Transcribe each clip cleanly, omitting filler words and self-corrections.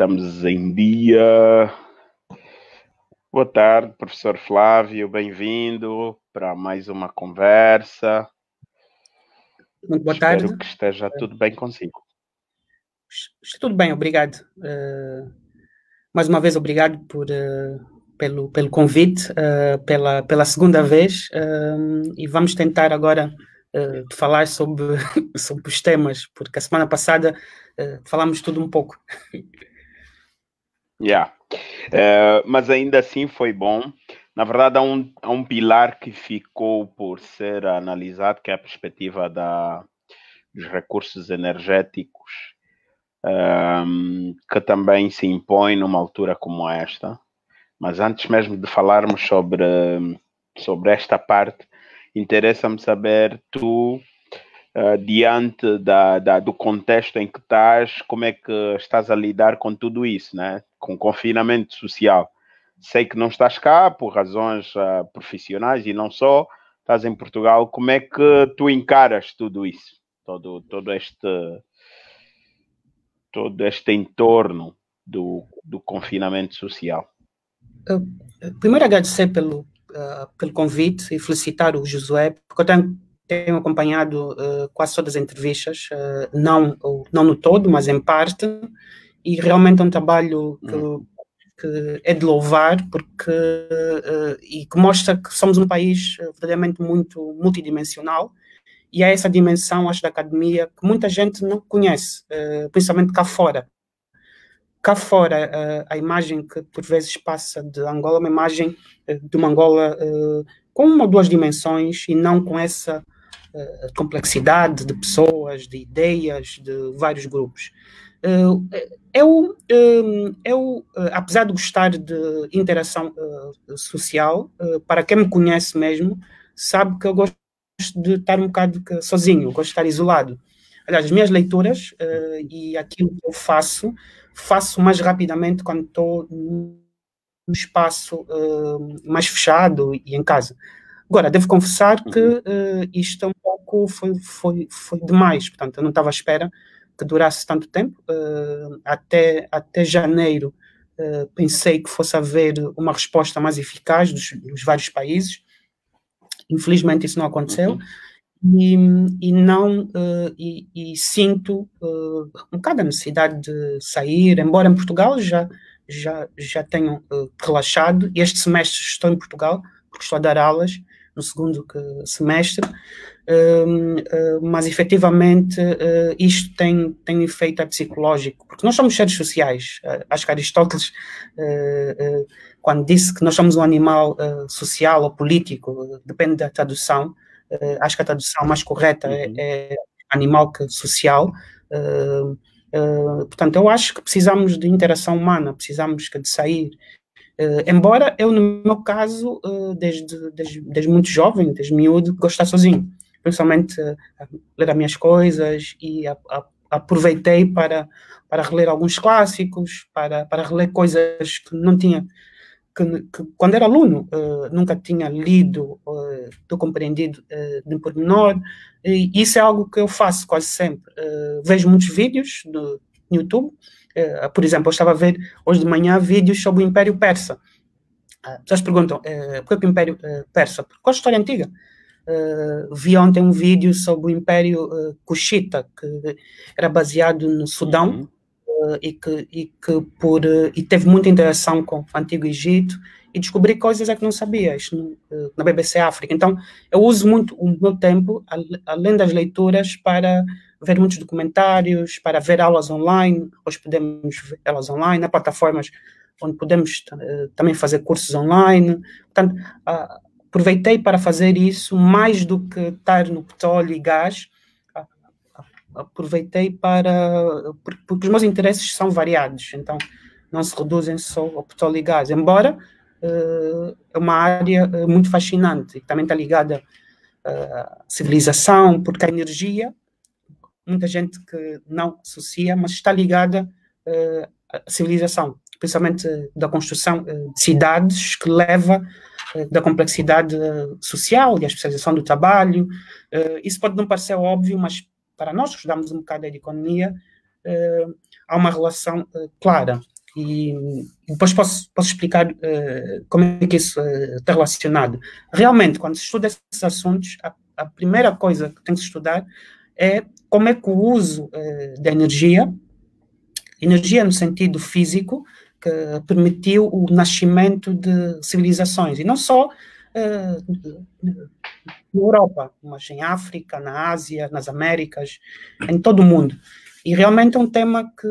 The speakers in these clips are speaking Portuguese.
Estamos em dia. Boa tarde, professor Flávio, bem-vindo para mais uma conversa. Muito boa tarde. Espero que esteja tudo bem consigo. Está tudo bem, obrigado. Mais uma vez, obrigado pelo convite, pela segunda vez, e vamos tentar agora falar sobre os temas, porque a semana passada falámos tudo um pouco. Mas ainda assim foi bom. Na verdade, há um pilar que ficou por ser analisado, que é a perspectiva dos recursos energéticos, que também se impõe numa altura como esta. Mas antes mesmo de falarmos sobre esta parte, interessa-me saber diante do contexto em que estás, como é que estás a lidar com tudo isso, né? Com confinamento social. Sei que não estás cá por razões profissionais e não só, estás em Portugal. Como é que tu encaras tudo isso? Todo este entorno do confinamento social. Primeiro agradecer pelo convite e felicitar o Josué, porque eu tenho acompanhado quase todas as entrevistas, não no todo, mas em parte, e realmente é um trabalho que é de louvar, porque e que mostra que somos um país verdadeiramente muito multidimensional, e é essa dimensão, acho, da academia que muita gente não conhece, principalmente cá fora. Cá fora, a imagem que por vezes passa de Angola é uma imagem de uma Angola com uma ou duas dimensões e não com essa complexidade de pessoas, de ideias, de vários grupos. Apesar de gostar de interação social, para quem me conhece mesmo, sabe que eu gosto de estar um bocado sozinho, gosto de estar isolado. Aliás, as minhas leituras e aquilo que eu faço mais rapidamente quando estou num espaço mais fechado e em casa. Agora, devo confessar que isto é um pouco foi demais, portanto, eu não estava à espera que durasse tanto tempo. Até janeiro pensei que fosse haver uma resposta mais eficaz dos vários países. Infelizmente isso não aconteceu. E sinto um bocado a necessidade de sair, embora em Portugal já tenham relaxado. Este semestre estou em Portugal, porque estou a dar aulas no segundo semestre, mas efetivamente isto tem um efeito psicológico, porque nós somos seres sociais. Acho que Aristóteles, quando disse que nós somos um animal social ou político, depende da tradução. Acho que a tradução mais correta é animal que social. Portanto, eu acho que precisamos de interação humana, precisamos de sair. Embora eu, no meu caso, desde muito jovem, desde miúdo, gosto de estar sozinho. Principalmente ler as minhas coisas e aproveitei para reler alguns clássicos, para reler coisas que não tinha... Que quando era aluno nunca tinha lido, compreendido de pormenor, e isso é algo que eu faço quase sempre. Vejo muitos vídeos no YouTube, por exemplo, eu estava a ver hoje de manhã vídeos sobre o Império Persa. As pessoas perguntam, por que o Império Persa? Por causa da história antiga. Vi ontem um vídeo sobre o Império Cuxita, que era baseado no Sudão, e teve muita interação com o Antigo Egito, e descobri coisas que não sabia, isto na BBC África. Então, eu uso muito o meu tempo, além das leituras, para ver muitos documentários, para ver aulas online. Hoje podemos ver aulas online, há plataformas onde podemos também fazer cursos online. Portanto, aproveitei para fazer isso, mais do que estar no petróleo e gás. Aproveitei porque os meus interesses são variados, então não se reduzem só ao petróleo e gás, embora é uma área muito fascinante e também está ligada à civilização, porque a energia, muita gente que não associa, mas está ligada à civilização, principalmente da construção de cidades, que leva da complexidade social e a especialização do trabalho. Isso pode não parecer óbvio, mas para nós que estudamos um bocado de economia, há uma relação clara. E depois posso explicar como é que isso está relacionado. Realmente, quando se estuda esses assuntos, a primeira coisa que tem que se estudar é como é que o uso da energia no sentido físico, que permitiu o nascimento de civilizações, e não só na Europa, mas em África, na Ásia, nas Américas, em todo o mundo. E realmente é um tema que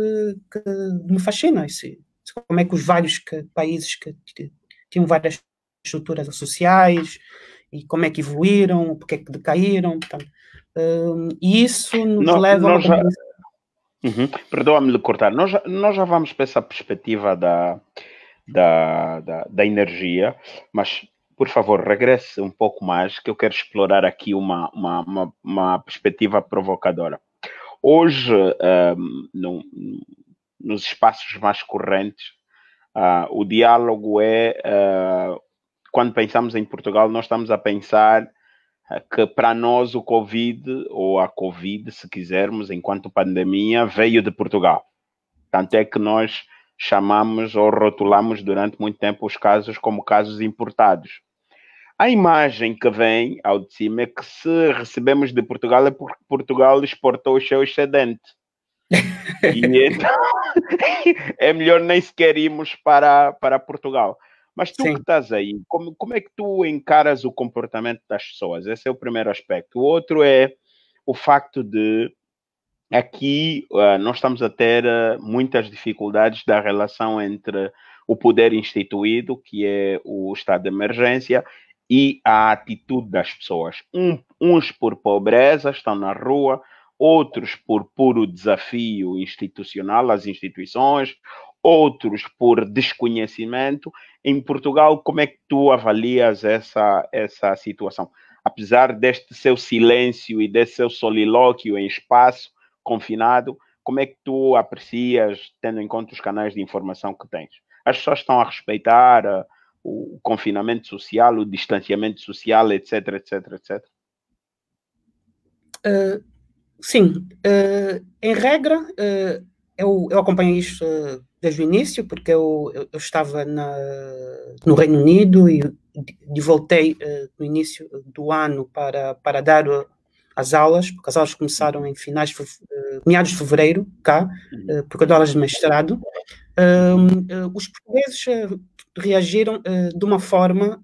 me fascina, como é que os vários países que tinham várias estruturas sociais, e como é que evoluíram, porque é que decaíram, portanto, e isso nos leva a uma... Perdoa-me de cortar. Nós já vamos para essa perspectiva da energia, mas, por favor, regresse um pouco mais, que eu quero explorar aqui uma perspectiva provocadora. Hoje, nos espaços mais correntes, o diálogo quando pensamos em Portugal, nós estamos a pensar que para nós o Covid, ou a Covid, se quisermos, enquanto pandemia, veio de Portugal. Tanto é que nós chamamos ou rotulamos durante muito tempo os casos como casos importados. A imagem que vem ao de cima é que se recebemos de Portugal é porque Portugal exportou o seu excedente. E então, é melhor nem sequer irmos para Portugal. Mas tu que estás aí, como é que tu encaras o comportamento das pessoas? Esse é o primeiro aspecto. O outro é o facto de aqui nós estamos a ter muitas dificuldades da relação entre o poder instituído, que é o estado de emergência, e a atitude das pessoas. Uns por pobreza estão na rua, outros por puro desafio institucional às instituições, outros por desconhecimento. Em Portugal, como é que tu avalias essa situação? Apesar deste seu silêncio e desse seu solilóquio em espaço confinado, como é que tu aprecias, tendo em conta os canais de informação que tens? As pessoas estão a respeitar o confinamento social, o distanciamento social, etc, etc, etc? Sim. Em regra, eu acompanhei isto desde o início, porque eu estava no Reino Unido e voltei no início do ano para dar as aulas, porque as aulas começaram em meados de fevereiro, cá, porque eu dou aulas de mestrado. Os portugueses reagiram de uma forma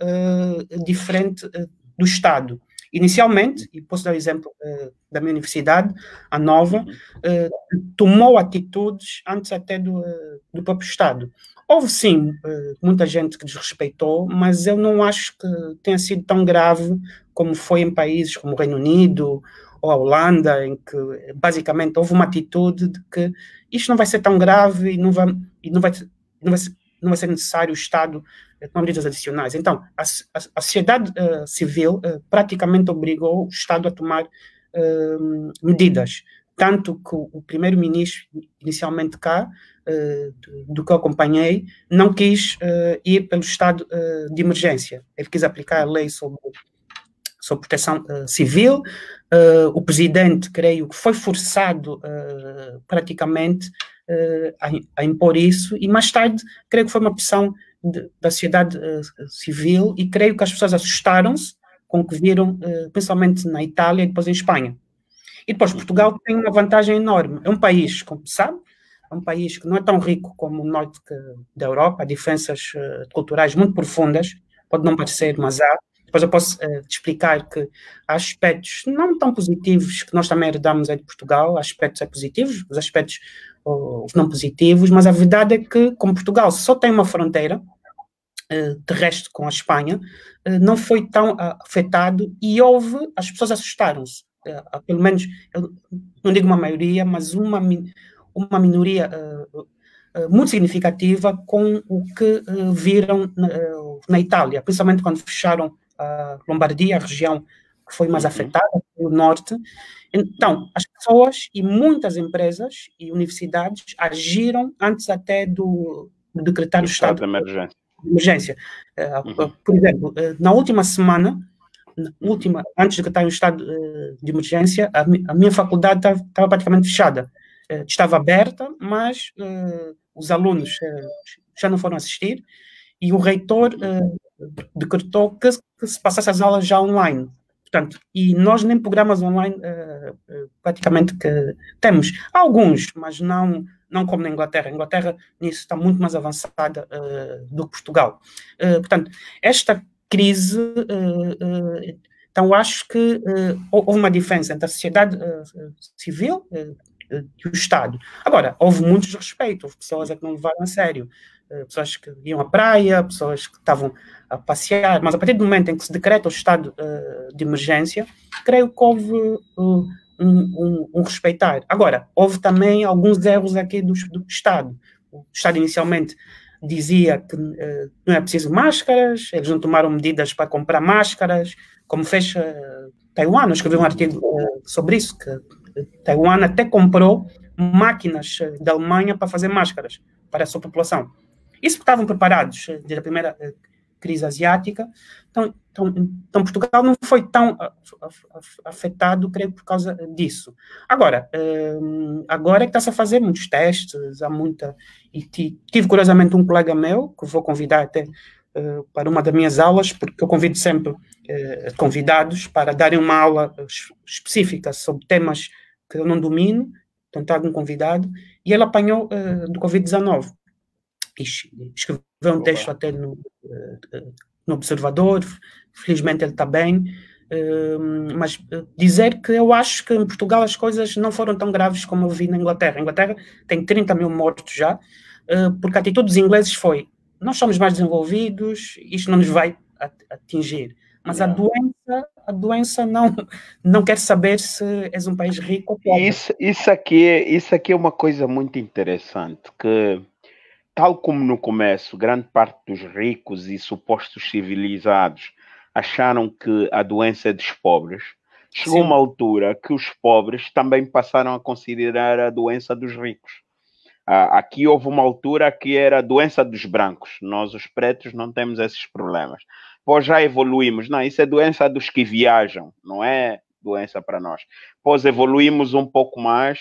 diferente do Estado. Inicialmente, e posso dar o exemplo da minha universidade, a Nova, tomou atitudes antes até do próprio Estado. Houve, sim, muita gente que desrespeitou, mas eu não acho que tenha sido tão grave como foi em países como o Reino Unido ou a Holanda, em que, basicamente, houve uma atitude de que isto não vai ser tão grave e não vai ser necessário o Estado tomar medidas adicionais. Então, a sociedade civil praticamente obrigou o Estado a tomar medidas. Tanto que o primeiro-ministro, inicialmente cá, do que eu acompanhei, não quis ir pelo estado de emergência. Ele quis aplicar a lei sobre proteção civil. O presidente, creio que foi forçado praticamente a impor isso, e mais tarde, creio que foi uma pressão da sociedade civil, e creio que as pessoas assustaram-se com o que viram, principalmente na Itália e depois em Espanha. E depois Portugal tem uma vantagem enorme. É um país, como sabe, é um país que não é tão rico como o norte da Europa, há diferenças culturais muito profundas, pode não parecer, mas há. Depois eu posso te explicar que há aspectos não tão positivos que nós também herdamos aí de Portugal, há aspectos positivos, os aspectos não positivos, mas a verdade é que, como Portugal só tem uma fronteira terrestre com a Espanha, não foi tão afetado, e as pessoas assustaram-se. Pelo menos, eu não digo uma maioria, mas uma minoria muito significativa com o que viram na Itália, principalmente quando fecharam a Lombardia, a região que foi mais afetada, o norte. Então, as pessoas e muitas empresas e universidades agiram antes até do decretar o estado de emergência. Por exemplo, na última semana, antes de decretar o estado de emergência, a minha faculdade estava praticamente fechada. estava aberta, mas os alunos já não foram assistir e o reitor decretou que se passasse as aulas já online. Portanto, e nós nem programas online praticamente que temos. Há alguns, mas não como na Inglaterra. A Inglaterra nisso está muito mais avançada do que Portugal. Portanto, esta crise, então acho que houve uma diferença entre a sociedade civil e o Estado. Agora, houve muito desrespeito, houve pessoas que não levaram a sério, pessoas que iam à praia, pessoas que estavam a passear, mas a partir do momento em que se decreta o estado de emergência, creio que houve um respeitar. Agora, houve também alguns erros aqui do Estado. O Estado inicialmente dizia que não é preciso máscaras, eles não tomaram medidas para comprar máscaras, como fez Taiwan. Eu escrevi um artigo sobre isso, que Taiwan até comprou máquinas da Alemanha para fazer máscaras para a sua população. Isso porque estavam preparados desde a primeira crise asiática. Então Portugal não foi tão afetado, creio, por causa disso. Agora é que está-se a fazer muitos testes, há muita... E tive, curiosamente, um colega meu, que vou convidar até para uma das minhas aulas, porque eu convido sempre convidados para darem uma aula específica sobre temas que eu não domino, então trago um convidado, e ele apanhou do Covid-19. Escreveu um texto até no Observador, felizmente ele está bem, mas dizer que eu acho que em Portugal as coisas não foram tão graves como eu vi na Inglaterra. A Inglaterra tem 30 mil mortos já, porque a atitude dos ingleses foi: nós somos mais desenvolvidos, isto não nos vai atingir. Mas a doença não quer saber se és um país rico ou pobre. Isso aqui é uma coisa muito interessante, que, tal como no começo, grande parte dos ricos e supostos civilizados acharam que a doença é dos pobres, chegou uma altura que os pobres também passaram a considerar a doença dos ricos. Aqui houve uma altura que era a doença dos brancos. Nós, os pretos, não temos esses problemas. Pois já evoluímos. Não, isso é doença dos que viajam, não é doença para nós. Pois evoluímos um pouco mais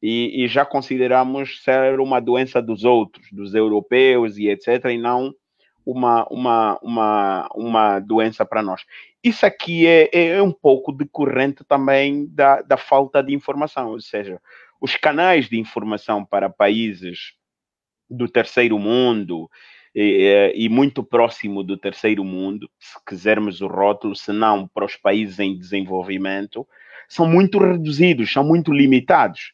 e já consideramos ser uma doença dos outros, dos europeus e etc., e não uma doença para nós. Isso aqui é um pouco decorrente também da falta de informação, ou seja, os canais de informação para países do terceiro mundo e muito próximo do terceiro mundo, se quisermos o rótulo, se não para os países em desenvolvimento, são muito reduzidos, são muito limitados.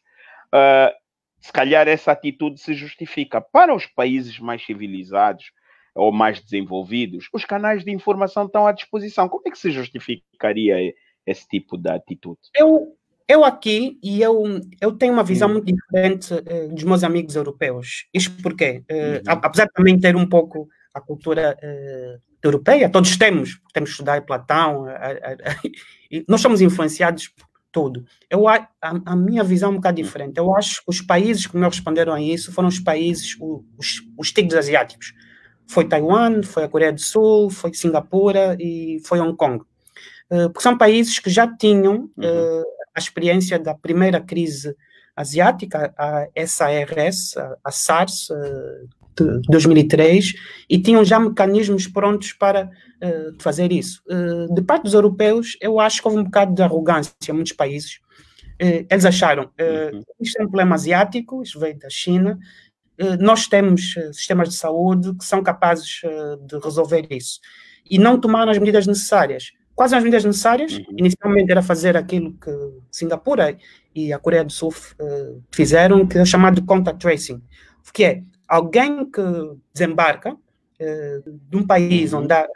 Se calhar essa atitude se justifica. Para os países mais civilizados ou mais desenvolvidos, os canais de informação estão à disposição. Como é que se justificaria esse tipo de atitude? Eu aqui, eu tenho uma visão muito diferente dos meus amigos europeus. Isto porque, apesar de também ter um pouco a cultura europeia, todos temos que estudar Platão, nós somos influenciados por tudo. A minha visão é um bocado diferente. Eu acho que os países que me responderam a isso foram os países, os tigres asiáticos. Foi Taiwan, foi a Coreia do Sul, foi Singapura e foi Hong Kong. Porque são países que já tinham a experiência da primeira crise asiática, a SARS, a SARS, de 2003, e tinham já mecanismos prontos para fazer isso. De parte dos europeus, eu acho que houve um bocado de arrogância em muitos países. Eles acharam isto é um problema asiático, isto veio da China, nós temos sistemas de saúde que são capazes de resolver isso. E não tomaram as medidas necessárias. Quais são as medidas necessárias? Inicialmente era fazer aquilo que Singapura e a Coreia do Sul fizeram, que é chamado de contact tracing, que é alguém que desembarca de um país onde há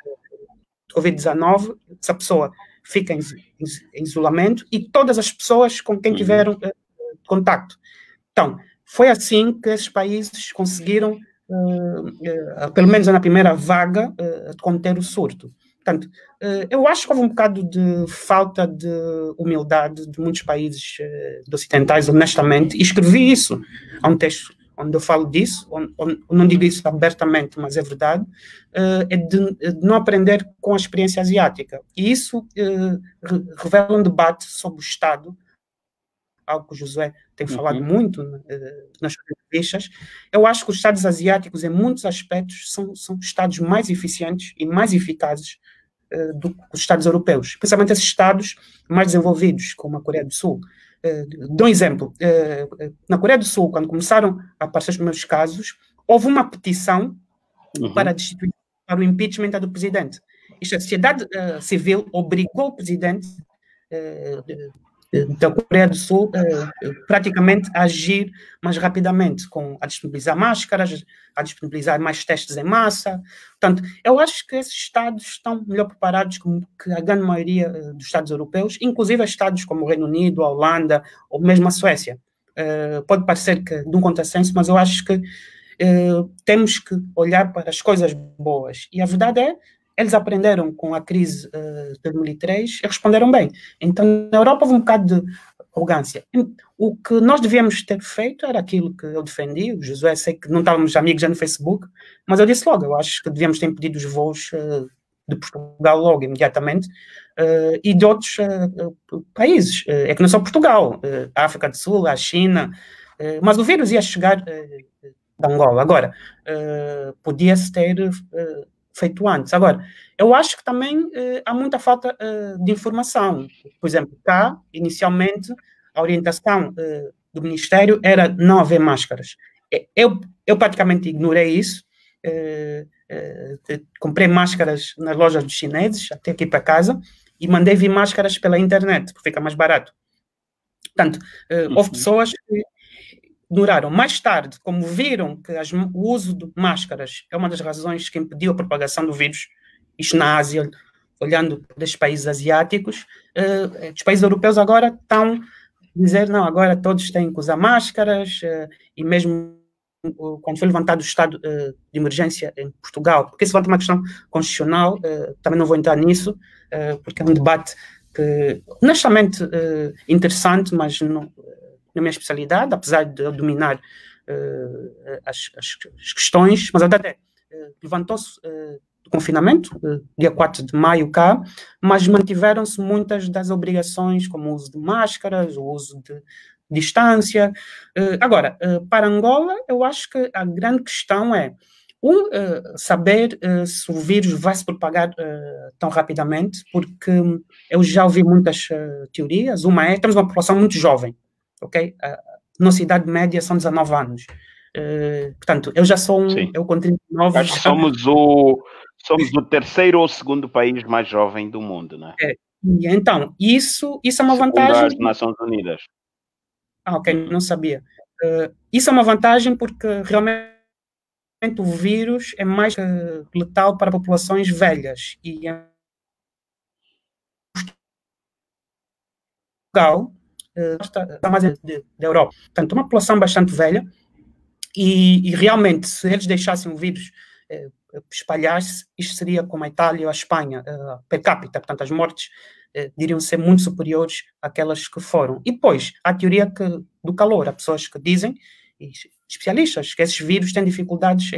Covid-19, essa pessoa fica em isolamento e todas as pessoas com quem tiveram contacto. Então, foi assim que esses países conseguiram, pelo menos na primeira vaga, conter o surto. Portanto, eu acho que houve um bocado de falta de humildade de muitos países ocidentais, honestamente, e escrevi isso. Há um texto onde eu falo disso, onde não digo isso abertamente, mas é verdade, é de não aprender com a experiência asiática. E isso revela um debate sobre o Estado algo que o Josué tem falado muito nas suas entrevistas. Eu acho que os Estados asiáticos, em muitos aspectos, são Estados mais eficientes e mais eficazes do que os Estados europeus, principalmente esses Estados mais desenvolvidos, como a Coreia do Sul. Dou um exemplo. Na Coreia do Sul, quando começaram a aparecer os primeiros casos, houve uma petição para o impeachment do presidente. Isto, a sociedade civil obrigou o presidente da Coreia do Sul praticamente a agir mais rapidamente, a disponibilizar máscaras, a disponibilizar mais testes em massa. Portanto, eu acho que esses Estados estão melhor preparados que a grande maioria dos Estados europeus, inclusive Estados como o Reino Unido, a Holanda ou mesmo a Suécia. Pode parecer que de um contrassenso, mas eu acho que temos que olhar para as coisas boas. E a verdade é, eles aprenderam com a crise de 2003 e responderam bem. Então, na Europa houve um bocado de arrogância. O que nós devíamos ter feito era aquilo que eu defendi. O Josué, sei que não estávamos amigos já no Facebook, mas eu disse logo, eu acho que devíamos ter impedido os voos de Portugal logo, imediatamente, e de outros países. É que não só Portugal, a África do Sul, a China, mas o vírus ia chegar da Angola. Agora, podia-se ter feito antes. Agora, eu acho que também há muita falta de informação. Por exemplo, cá, inicialmente, a orientação do Ministério era não haver máscaras. Eu praticamente ignorei isso. Comprei máscaras nas lojas dos chineses, até aqui para casa, e mandei vir máscaras pela internet, porque fica mais barato. Portanto, houve pessoas que ignoraram. Mais tarde, como viram que o uso de máscaras é uma das razões que impediu a propagação do vírus, isto na Ásia, olhando para os países asiáticos, os países europeus agora estão a dizer, não, agora todos têm que usar máscaras, e mesmo quando foi levantado o estado de emergência em Portugal, porque se levanta uma questão constitucional, também não vou entrar nisso, porque é um debate que, honestamente, interessante, mas não na minha especialidade, apesar de eu dominar as questões, mas até levantou-se do confinamento, dia 4 de maio cá, mas mantiveram-se muitas das obrigações, como o uso de máscaras, o uso de distância. Agora, para Angola, eu acho que a grande questão é saber se o vírus vai se propagar tão rapidamente, porque eu já ouvi muitas teorias. Uma é, temos uma população muito jovem, ok? A nossa idade média são 19 anos. Portanto, eu já sou eu com 39. Acho que somos o terceiro ou segundo país mais jovem do mundo, né? Então, isso é uma vantagem. Das Nações Unidas. Ok, não sabia. Isso é uma vantagem porque realmente o vírus é mais letal para populações velhas. E em Portugal está mais da Europa. Portanto, uma população bastante velha e realmente, se eles deixassem o vírus espalhar-se, isto seria como a Itália ou a Espanha, per capita. Portanto, as mortes diriam ser muito superiores àquelas que foram. E depois, há a teoria do calor. Há pessoas que dizem, e especialistas, que esses vírus têm dificuldades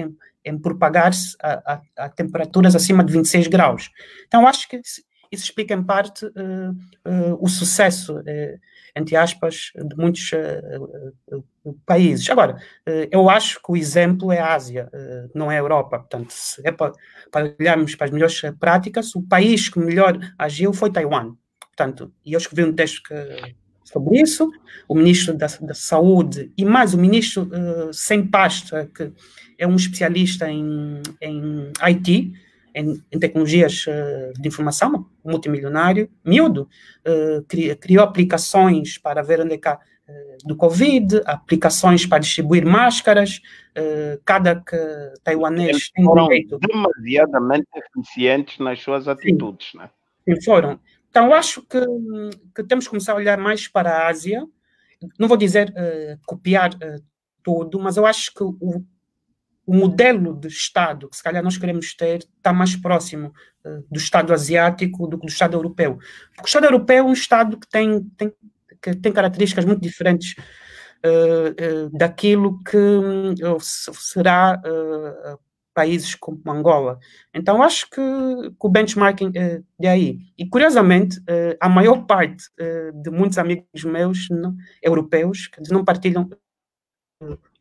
em propagar-se a temperaturas acima de 26 graus. Então, acho que isso explica, em parte, o sucesso, entre aspas, de muitos países. Agora, eu acho que o exemplo é a Ásia, não é a Europa. Portanto, se é para olharmos para as melhores práticas, o país que melhor agiu foi Taiwan. Portanto, e eu escrevi um texto sobre isso, o ministro da Saúde e mais o ministro sem pasta, que é um especialista em IT, em tecnologias de informação, multimilionário, miúdo, criou aplicações para ver onde é que há do Covid, aplicações para distribuir máscaras, cada taiwanês tem direito. Demasiadamente eficientes nas suas atitudes, né? Sim, foram. Então, eu acho que temos que começar a olhar mais para a Ásia. Não vou dizer copiar tudo, mas eu acho que o modelo de Estado que se calhar nós queremos ter está mais próximo do Estado asiático do que do Estado europeu. Porque o Estado europeu é um Estado que tem características muito diferentes daquilo que será países como Angola. Então, acho que o benchmarking de aí. E, curiosamente, a maior parte de muitos amigos meus europeus que não partilham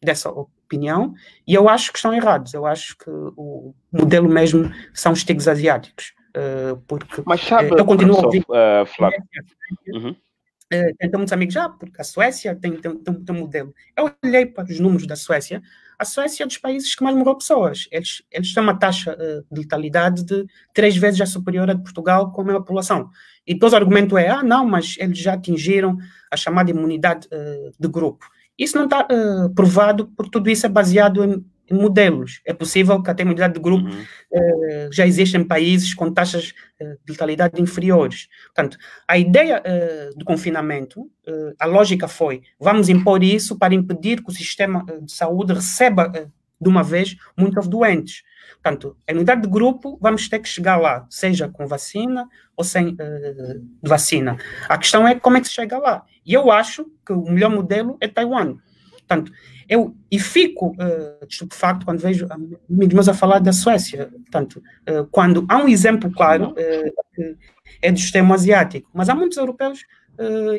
dessa opinião, e eu acho que estão errados. Eu acho que o modelo mesmo são os tigres asiáticos. Porque Mas sabe, eu continuo a ouvir. Flávio, uhum. Tem muitos amigos, porque a Suécia tem um modelo. Eu olhei para os números da Suécia. A Suécia é dos países que mais morreu pessoas. Eles têm uma taxa de letalidade de 3 vezes já superior à de Portugal com a mesma população. E depois o argumento é, não, mas eles já atingiram a chamada imunidade de grupo. Isso não está provado, porque tudo isso é baseado em modelos. É possível que a imunidade de grupo já exista em países com taxas de letalidade inferiores. Portanto, a ideia do confinamento, a lógica foi, vamos impor isso para impedir que o sistema de saúde receba de uma vez muitos doentes. Portanto, a imunidade de grupo, vamos ter que chegar lá, seja com vacina ou sem vacina. A questão é como é que se chega lá. E eu acho que o melhor modelo é Taiwan. Portanto, eu fico estupefacto quando vejo amigos meus a falar da Suécia. Portanto, quando há um exemplo claro, que é do sistema asiático, mas há muitos europeus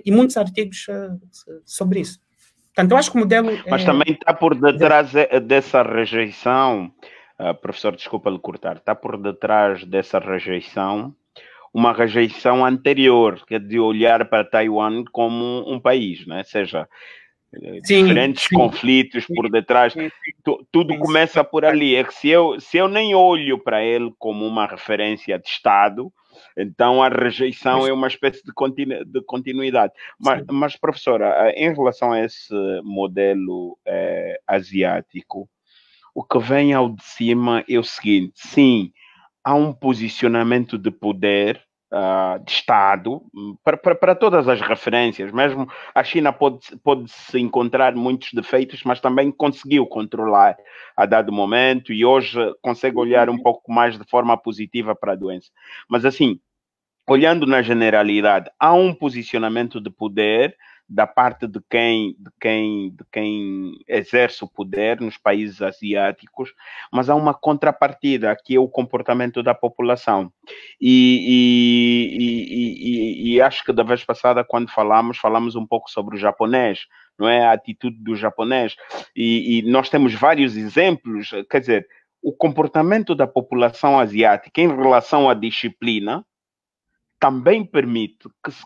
e muitos artigos sobre isso. Portanto, eu acho que o modelo... Mas também está por detrás dessa rejeição, professor, desculpa lhe cortar, está por detrás dessa rejeição uma rejeição anterior, que é de olhar para Taiwan como um país, né? Seja, diferentes conflitos por detrás, tudo começa por ali. É que se eu nem olho para ele como uma referência de Estado, então a rejeição é uma espécie de continuidade. Mas, professora, em relação a esse modelo asiático, o que vem ao de cima é o seguinte: sim, há um posicionamento de poder de Estado para todas as referências. Mesmo a China pode-se encontrar muitos defeitos, mas também conseguiu controlar a dado momento e hoje consegue olhar um pouco mais de forma positiva para a doença. Mas assim, olhando na generalidade, há um posicionamento de poder da parte de quem exerce o poder nos países asiáticos, mas há uma contrapartida, que é o comportamento da população. E acho que da vez passada, quando falamos um pouco sobre o japonês, não é? A atitude do japonês. E nós temos vários exemplos, quer dizer, o comportamento da população asiática em relação à disciplina também permite que se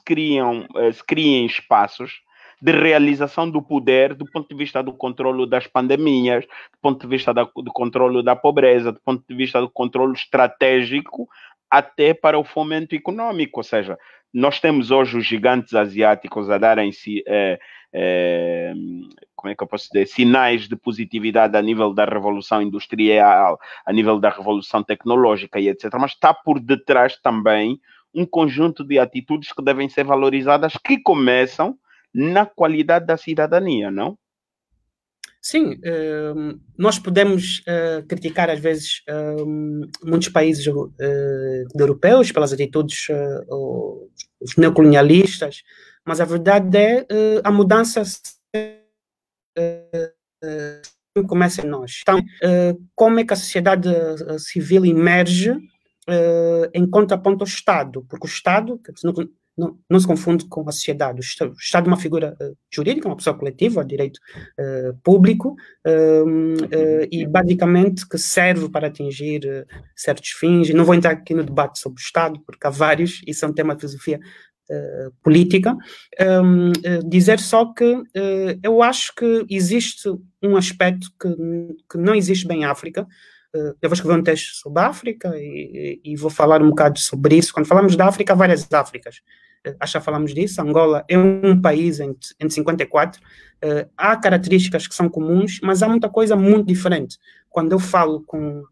criem espaços de realização do poder do ponto de vista do controlo das pandemias, do ponto de vista do controlo da pobreza, do ponto de vista do controlo estratégico, até para o fomento econômico. Ou seja, nós temos hoje os gigantes asiáticos a darem como é que eu posso dizer, sinais de positividade a nível da revolução industrial, a nível da revolução tecnológica e etc. Mas está por detrás também um conjunto de atitudes que devem ser valorizadas, que começam na qualidade da cidadania, não? Sim, nós podemos criticar às vezes muitos países europeus pelas atitudes os neocolonialistas, mas a verdade é a mudança começa em nós. Então, como é que a sociedade civil emerge em contraponto ao Estado? Porque o Estado não se confunde com a sociedade. O Estado é uma figura jurídica, uma pessoa coletiva, direito público, e basicamente que serve para atingir certos fins. E não vou entrar aqui no debate sobre o Estado, porque há vários, isso é um tema de filosofia política. Dizer só que eu acho que existe um aspecto que não existe bem em África. Eu vou escrever um texto sobre a África e vou falar um bocado sobre isso. Quando falamos da África, há várias Áfricas. Acho que já falamos disso. Angola é um país entre 54. Há características que são comuns, mas há muita coisa muito diferente. Quando eu falo com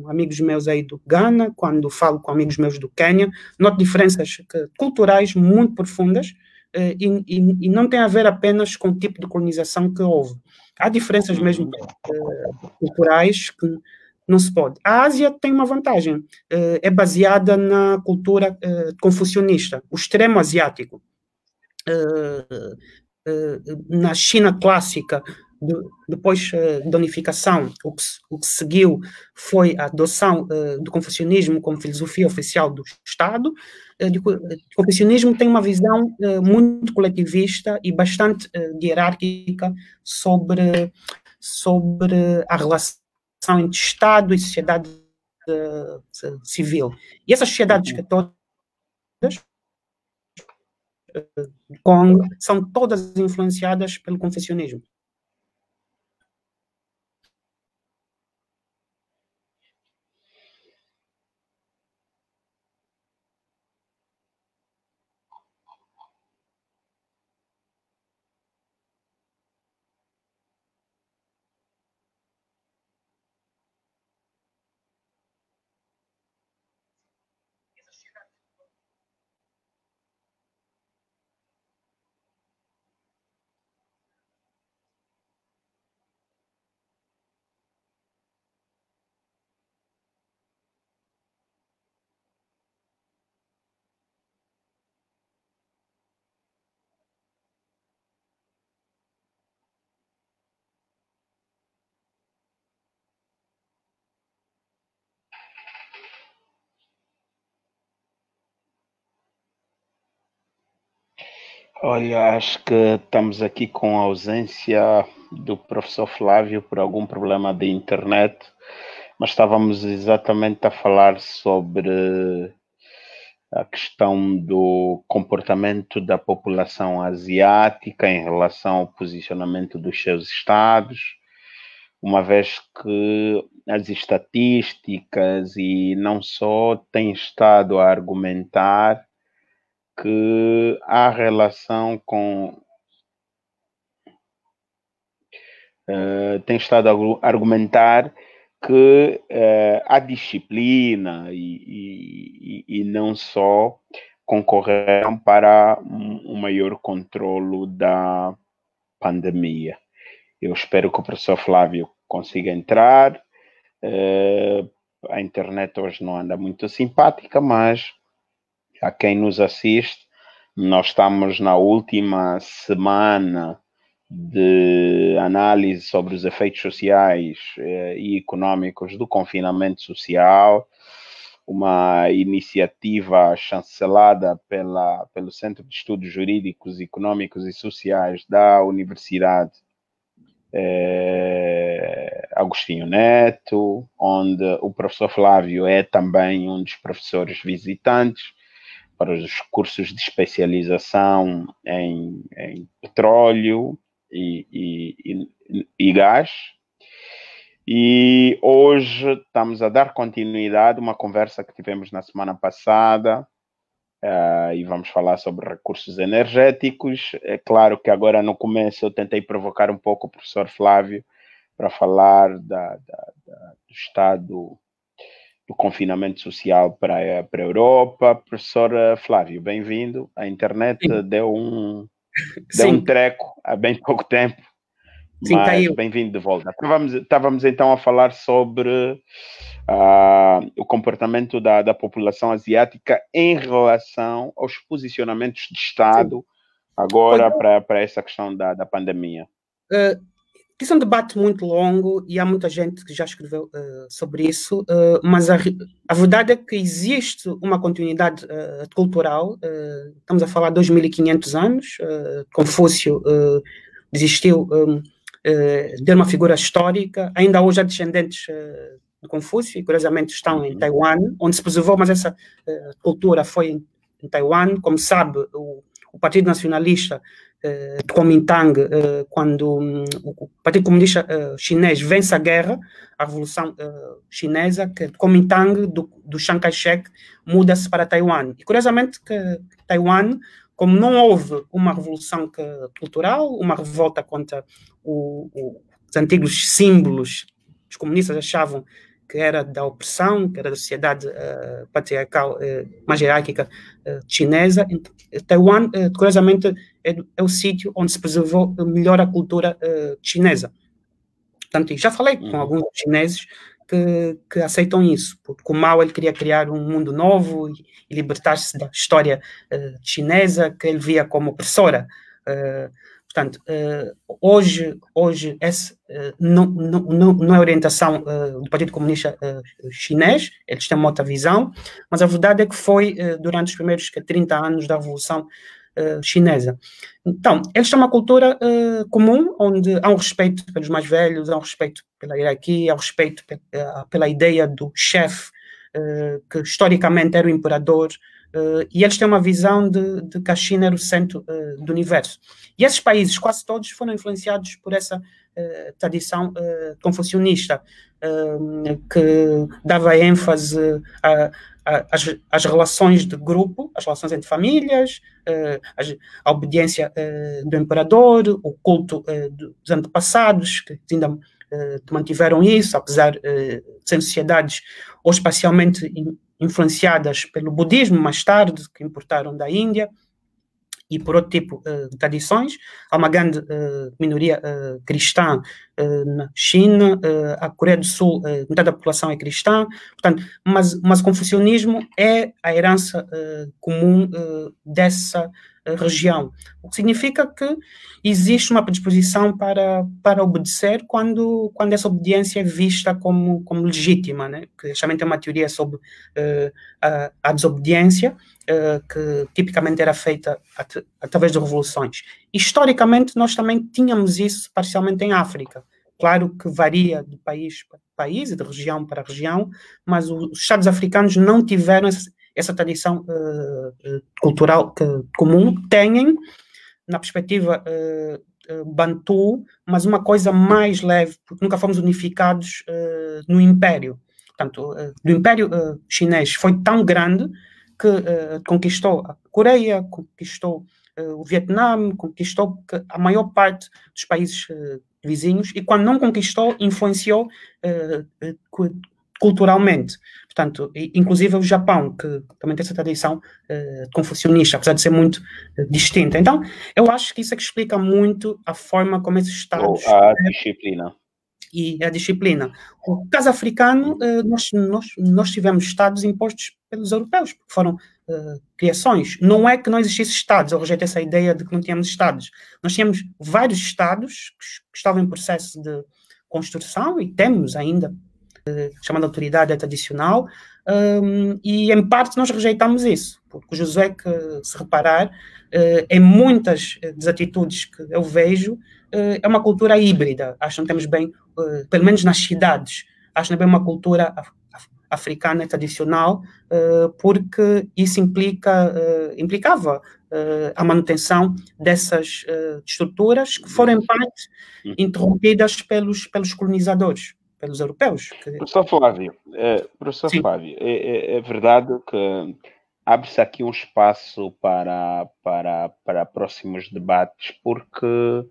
amigos meus aí do Ghana, quando falo com amigos meus do Quênia, noto diferenças culturais muito profundas e não tem a ver apenas com o tipo de colonização que houve. Há diferenças mesmo culturais que não se pode. A Ásia tem uma vantagem, é baseada na cultura confucionista, o extremo asiático. Na China clássica, depois da unificação, o que seguiu foi a adoção do confucionismo como filosofia oficial do Estado. O confucionismo tem uma visão muito coletivista e bastante hierárquica sobre a relação entre Estado e sociedade civil. E essas sociedades que todas são todas influenciadas pelo confucionismo. Olha, acho que estamos aqui com a ausência do professor Flávio por algum problema de internet, mas estávamos exatamente a falar sobre a questão do comportamento da população asiática em relação ao posicionamento dos seus estados, uma vez que as estatísticas e não só têm estado a argumentar que há relação com tem estado a argumentar que há disciplina e não só concorreram para um maior controlo da pandemia. Eu espero que o professor Flávio consiga entrar. A internet hoje não anda muito simpática, mas a quem nos assiste, nós estamos na última semana de análise sobre os efeitos sociais e econômicos do confinamento social, uma iniciativa chancelada pelo Centro de Estudos Jurídicos, Econômicos e Sociais da Universidade Agostinho Neto, onde o professor Flávio é também um dos professores visitantes para os cursos de especialização em petróleo e gás. E hoje estamos a dar continuidade a uma conversa que tivemos na semana passada e vamos falar sobre recursos energéticos. É claro que agora no começo eu tentei provocar um pouco o professor Flávio para falar do estado do confinamento social para a Europa. Professor Flávio, bem-vindo. A internet deu um treco há bem pouco tempo, Sim, mas caiu. Bem-vindo de volta. Estávamos então a falar sobre o comportamento da população asiática em relação aos posicionamentos de Estado agora para essa questão da pandemia. Isso é um debate muito longo e há muita gente que já escreveu sobre isso, mas a verdade é que existe uma continuidade cultural. Estamos a falar de 2.500 anos. Confúcio desistiu de uma figura histórica. Ainda hoje há descendentes de Confúcio e, curiosamente, estão em Taiwan, onde se preservou, mas essa cultura foi em Taiwan. Como sabe, o Partido Nacionalista de Kuomintang, quando o Partido Comunista Chinês vence a guerra, a Revolução Chinesa, que Kuomintang do Chiang Kai-shek muda-se para Taiwan. E curiosamente que Taiwan, como não houve uma revolução cultural, uma revolta contra os antigos símbolos, os comunistas achavam que era da opressão, que era da sociedade patriarcal mais hierárquica chinesa. Taiwan, curiosamente, é o sítio onde se preservou melhor a cultura chinesa. Portanto, já falei com alguns chineses que aceitam isso, porque o Mao ele queria criar um mundo novo e libertar-se da história chinesa que ele via como opressora. Portanto, hoje esse não é orientação do Partido Comunista Chinês, eles têm uma outra visão, mas a verdade é que foi durante os primeiros 30 anos da Revolução Chinesa. Então, eles têm uma cultura comum, onde há um respeito pelos mais velhos, há um respeito pela hierarquia, há um respeito pela ideia do chefe, que historicamente era o imperador, e eles têm uma visão de que a China era o centro do universo. E esses países, quase todos, foram influenciados por essa tradição confucionista, que dava ênfase às relações de grupo, às relações entre famílias, a obediência do imperador, o culto dos antepassados, que ainda mantiveram isso, apesar de serem sociedades ou espacialmente influenciadas pelo budismo, mais tarde, que importaram da Índia, e por outro tipo de tradições. Há uma grande minoria cristã na China, a Coreia do Sul, metade da população é cristã, portanto, mas o confucionismo é a herança comum dessa região, o que significa que existe uma predisposição para obedecer quando essa obediência é vista como legítima, né? Que também tem uma teoria sobre a desobediência, que tipicamente era feita através de revoluções. Historicamente, nós também tínhamos isso parcialmente em África. Claro que varia de país para país e de região para região, mas os Estados africanos não tiveram essa tradição cultural comum. Têm, na perspectiva Bantu, mas uma coisa mais leve, porque nunca fomos unificados no Império. Portanto, o Império Chinês foi tão grande que conquistou a Coreia, conquistou o Vietnã, conquistou a maior parte dos países vizinhos, e quando não conquistou, influenciou culturalmente. Portanto, inclusive o Japão, que também tem essa tradição confucionista, apesar de ser muito distinta. Então, eu acho que isso é que explica muito a forma como esses Estados... A disciplina. E a disciplina. O caso africano, nós tivemos Estados impostos pelos europeus, porque foram criações. Não é que não existisse Estados, eu rejeito essa ideia de que não tínhamos Estados. Nós tínhamos vários Estados que estavam em processo de construção, e temos ainda, chamada autoridade tradicional, e em parte nós rejeitamos isso, porque o Josué, que se reparar, em muitas das atitudes que eu vejo, é uma cultura híbrida. Acho que não temos bem, pelo menos nas cidades, acho que não é bem uma cultura africana tradicional, porque isso implicava a manutenção dessas estruturas que foram, em parte, interrompidas pelos colonizadores, pelos europeus. Professor Flávio, é verdade que abre-se aqui um espaço para próximos debates, porque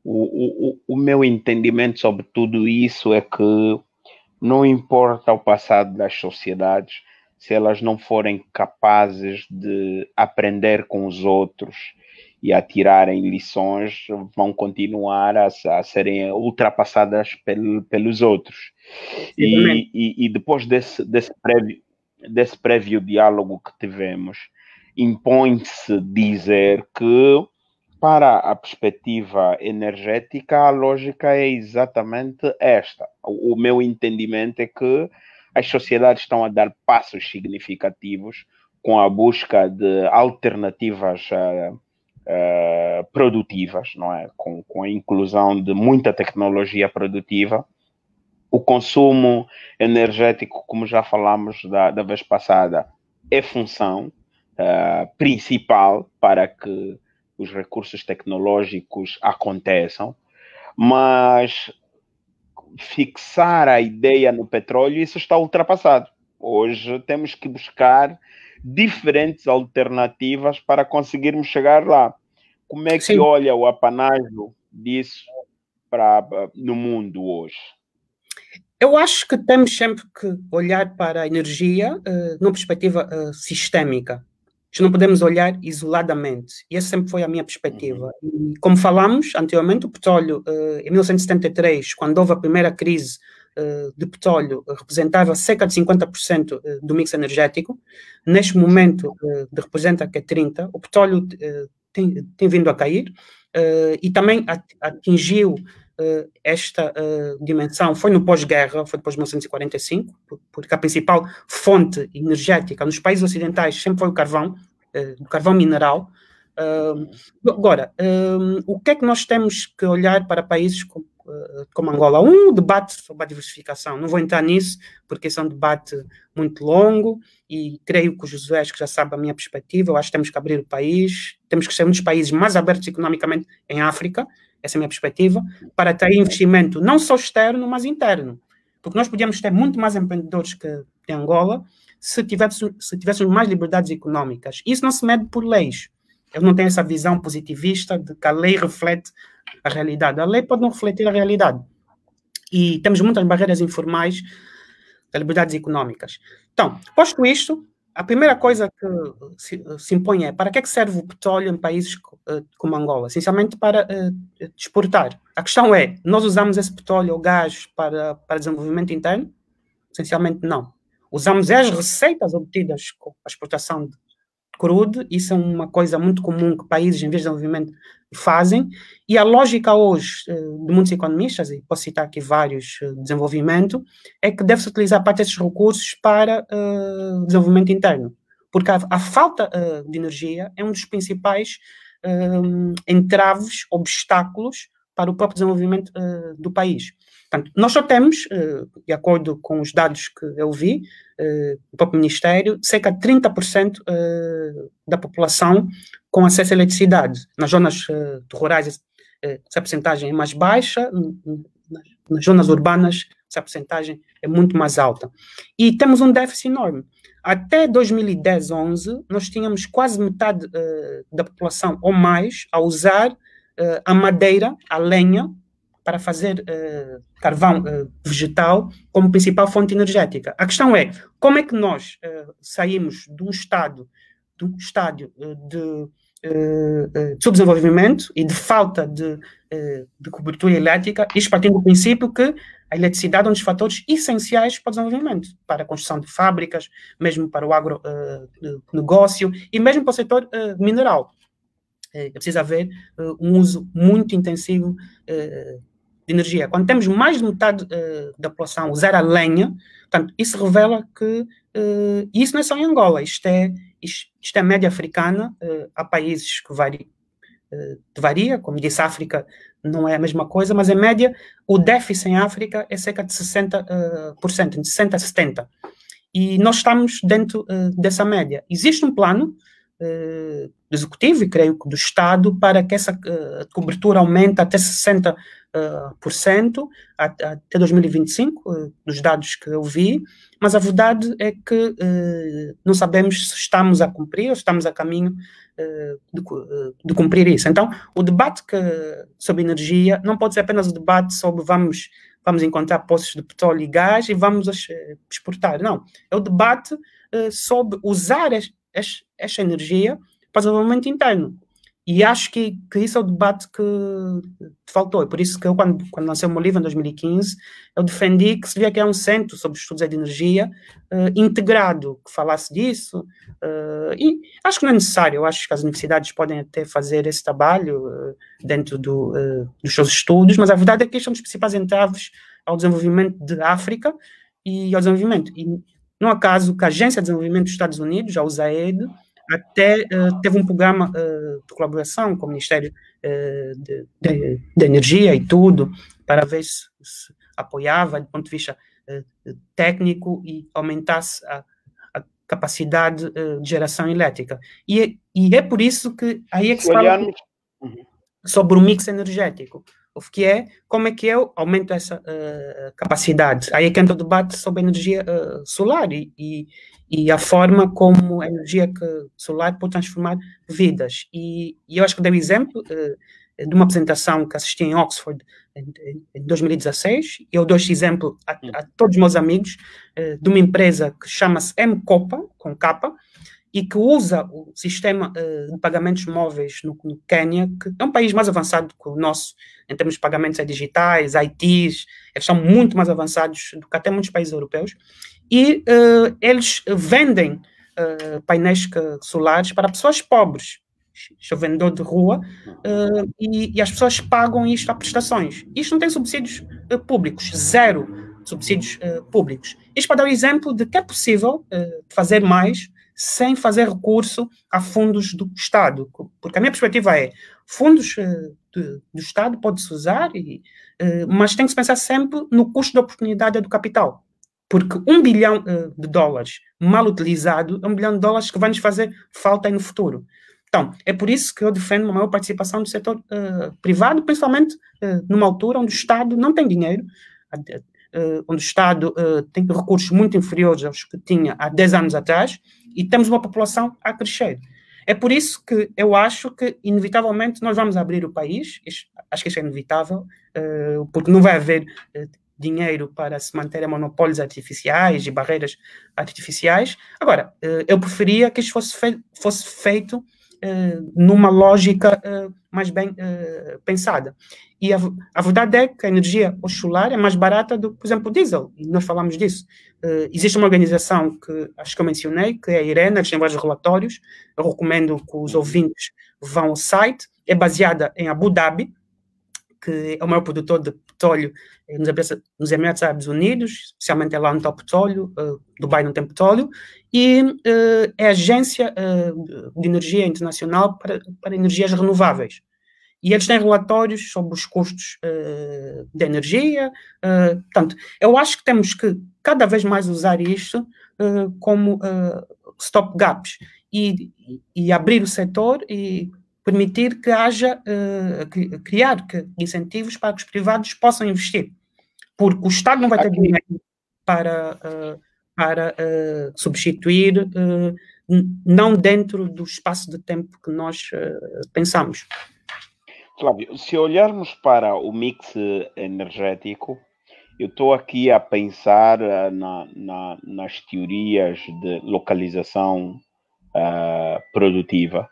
o meu entendimento sobre tudo isso é que não importa o passado das sociedades, se elas não forem capazes de aprender com os outros e a tirarem lições, vão continuar a serem ultrapassadas pelos outros. E depois desse prévio diálogo que tivemos, impõe-se dizer que, para a perspectiva energética, a lógica é exatamente esta. O meu entendimento é que as sociedades estão a dar passos significativos com a busca de alternativas produtivas, não é? Com a inclusão de muita tecnologia produtiva. O consumo energético, como já falamos da vez passada, é função principal para que os recursos tecnológicos aconteçam, mas fixar a ideia no petróleo, isso está ultrapassado. Hoje temos que buscar diferentes alternativas para conseguirmos chegar lá. Como é que olha o apanágio disso no mundo hoje? Eu acho que temos sempre que olhar para a energia numa perspectiva sistémica. Não podemos olhar isoladamente. E essa sempre foi a minha perspectiva. E, como falámos anteriormente, o petróleo, em 1973, quando houve a primeira crise de petróleo, representava cerca de 50% do mix energético. Neste momento, representa que é 30%. O petróleo tem vindo a cair, e também atingiu esta dimensão, foi no pós-guerra, foi depois de 1945, porque a principal fonte energética nos países ocidentais sempre foi o carvão mineral. Agora, o que é que nós temos que olhar para países como Angola? Um debate sobre a diversificação, não vou entrar nisso, porque esse é um debate muito longo, e creio que o Josué que já sabe a minha perspectiva. Eu acho que temos que abrir o país, temos que ser um dos países mais abertos economicamente em África, essa é a minha perspectiva, para ter investimento não só externo, mas interno. Porque nós podíamos ter muito mais empreendedores que em Angola se tivéssemos mais liberdades económicas. Isso não se mede por leis. Eu não tenho essa visão positivista de que a lei reflete a realidade. A lei pode não refletir a realidade. E temos muitas barreiras informais das liberdades económicas. Então, posto isto, a primeira coisa que se impõe é: para que é que serve o petróleo em países como Angola? Essencialmente para exportar. A questão é: nós usamos esse petróleo ou gás para desenvolvimento interno? Essencialmente não. Usamos as receitas obtidas com a exportação de crudo. Isso é uma coisa muito comum que países em vias de desenvolvimento fazem, e a lógica hoje de muitos economistas, e posso citar aqui vários de desenvolvimento, é que deve-se utilizar parte desses recursos para desenvolvimento interno, porque a falta de energia é um dos principais entraves, obstáculos para o próprio desenvolvimento do país. Portanto, nós só temos, de acordo com os dados que eu vi, do próprio Ministério, cerca de 30% da população com acesso à eletricidade. Nas zonas rurais, essa percentagem é mais baixa, nas zonas urbanas, essa percentagem é muito mais alta. E temos um déficit enorme. Até 2010, 11, nós tínhamos quase metade da população ou mais a usar a madeira, a lenha, para fazer carvão vegetal como principal fonte energética. A questão é: como é que nós saímos de um estádio de subdesenvolvimento e de falta de cobertura elétrica, isto partindo do princípio que a eletricidade é um dos fatores essenciais para o desenvolvimento, para a construção de fábricas, mesmo para o agronegócio e mesmo para o setor mineral. É preciso haver um uso muito intensivo de energia. Quando temos mais de metade da população usar a lenha, portanto, isso revela que isso não é só em Angola, isto é a média africana. Há países que varia, como disse, a África não é a mesma coisa, mas em média o déficit em África é cerca de 60%, entre 60% a 70%. E nós estamos dentro dessa média. Existe um plano do Executivo, e creio que do Estado, para que essa cobertura aumente até 60% até 2025, dos dados que eu vi, mas a verdade é que não sabemos se estamos a cumprir ou se estamos a caminho de cumprir isso. Então, o debate sobre energia não pode ser apenas o debate sobre vamos encontrar poços de petróleo e gás e vamos exportar. Não, é o debate sobre usar esta energia para o desenvolvimento interno. E acho que isso é o debate que faltou. É por isso que eu, quando lancei o meu livro em 2015, eu defendi que se devia criar um centro sobre estudos de energia integrado, que falasse disso. E acho que não é necessário. Eu acho que as universidades podem até fazer esse trabalho dentro dos seus estudos, mas a verdade é que este é um dos principais entraves ao desenvolvimento da África e ao desenvolvimento. E não é acaso que a Agência de Desenvolvimento dos Estados Unidos, a USAID, até teve um programa de colaboração com o Ministério de Energia e tudo, para ver se apoiava do ponto de vista técnico e aumentasse a capacidade de geração elétrica. E é por isso que aí é que se fala sobre o mix energético, que é como é que eu aumento essa capacidade. Aí é que entra o debate sobre a energia solar e a forma como a energia solar pode transformar vidas. E eu acho que dei o exemplo de uma apresentação que assisti em Oxford em 2016. Eu dou este exemplo a todos os meus amigos, de uma empresa que chama-se M-Copa, com Capa, e que usa o sistema de pagamentos móveis no Quênia, que é um país mais avançado que o nosso, em termos de pagamentos digitais, ITs, eles são muito mais avançados do que até muitos países europeus, e eles vendem painéis solares para pessoas pobres. sou vendedor de rua, e as pessoas pagam isto a prestações. Isto não tem subsídios públicos, zero subsídios públicos. Isto para dar o exemplo de que é possível fazer mais sem fazer recurso a fundos do Estado. Porque a minha perspectiva é, fundos do Estado pode-se usar, mas tem que se pensar sempre no custo de oportunidade do capital. Porque $1 bilhão de dólares mal utilizado é $1 bilhão de dólares que vai nos fazer falta no futuro. Então, é por isso que eu defendo uma maior participação do setor privado, principalmente numa altura onde o Estado não tem dinheiro, onde o Estado tem recursos muito inferiores aos que tinha há 10 anos atrás, e temos uma população a crescer. É por isso que eu acho que, inevitavelmente, nós vamos abrir o país. Acho que isso é inevitável, porque não vai haver dinheiro para se manter a monopólios artificiais e barreiras artificiais. Agora, eu preferia que isto fosse feito numa lógica mais bem pensada. E a verdade é que a energia solar é mais barata do que, por exemplo, o diesel. E nós falamos disso. Existe uma organização que acho que eu mencionei, que é a IRENA, que tem vários relatórios. Eu recomendo que os ouvintes vão ao site. É baseada em Abu Dhabi, que é o maior produtor de petróleo nos Emirados Árabes Unidos, especialmente é lá onde está o petróleo, Dubai não tem petróleo, e é a agência de energia internacional para energias renováveis. E eles têm relatórios sobre os custos de energia. Portanto, eu acho que temos que cada vez mais usar isto como stopgaps e abrir o setor e permitir que haja, criar incentivos para que os privados possam investir. Porque o Estado não vai ter dinheiro para substituir, não dentro do espaço de tempo que nós pensamos. Flávio, se olharmos para o mix energético, eu estou aqui a pensar nas teorias de localização produtiva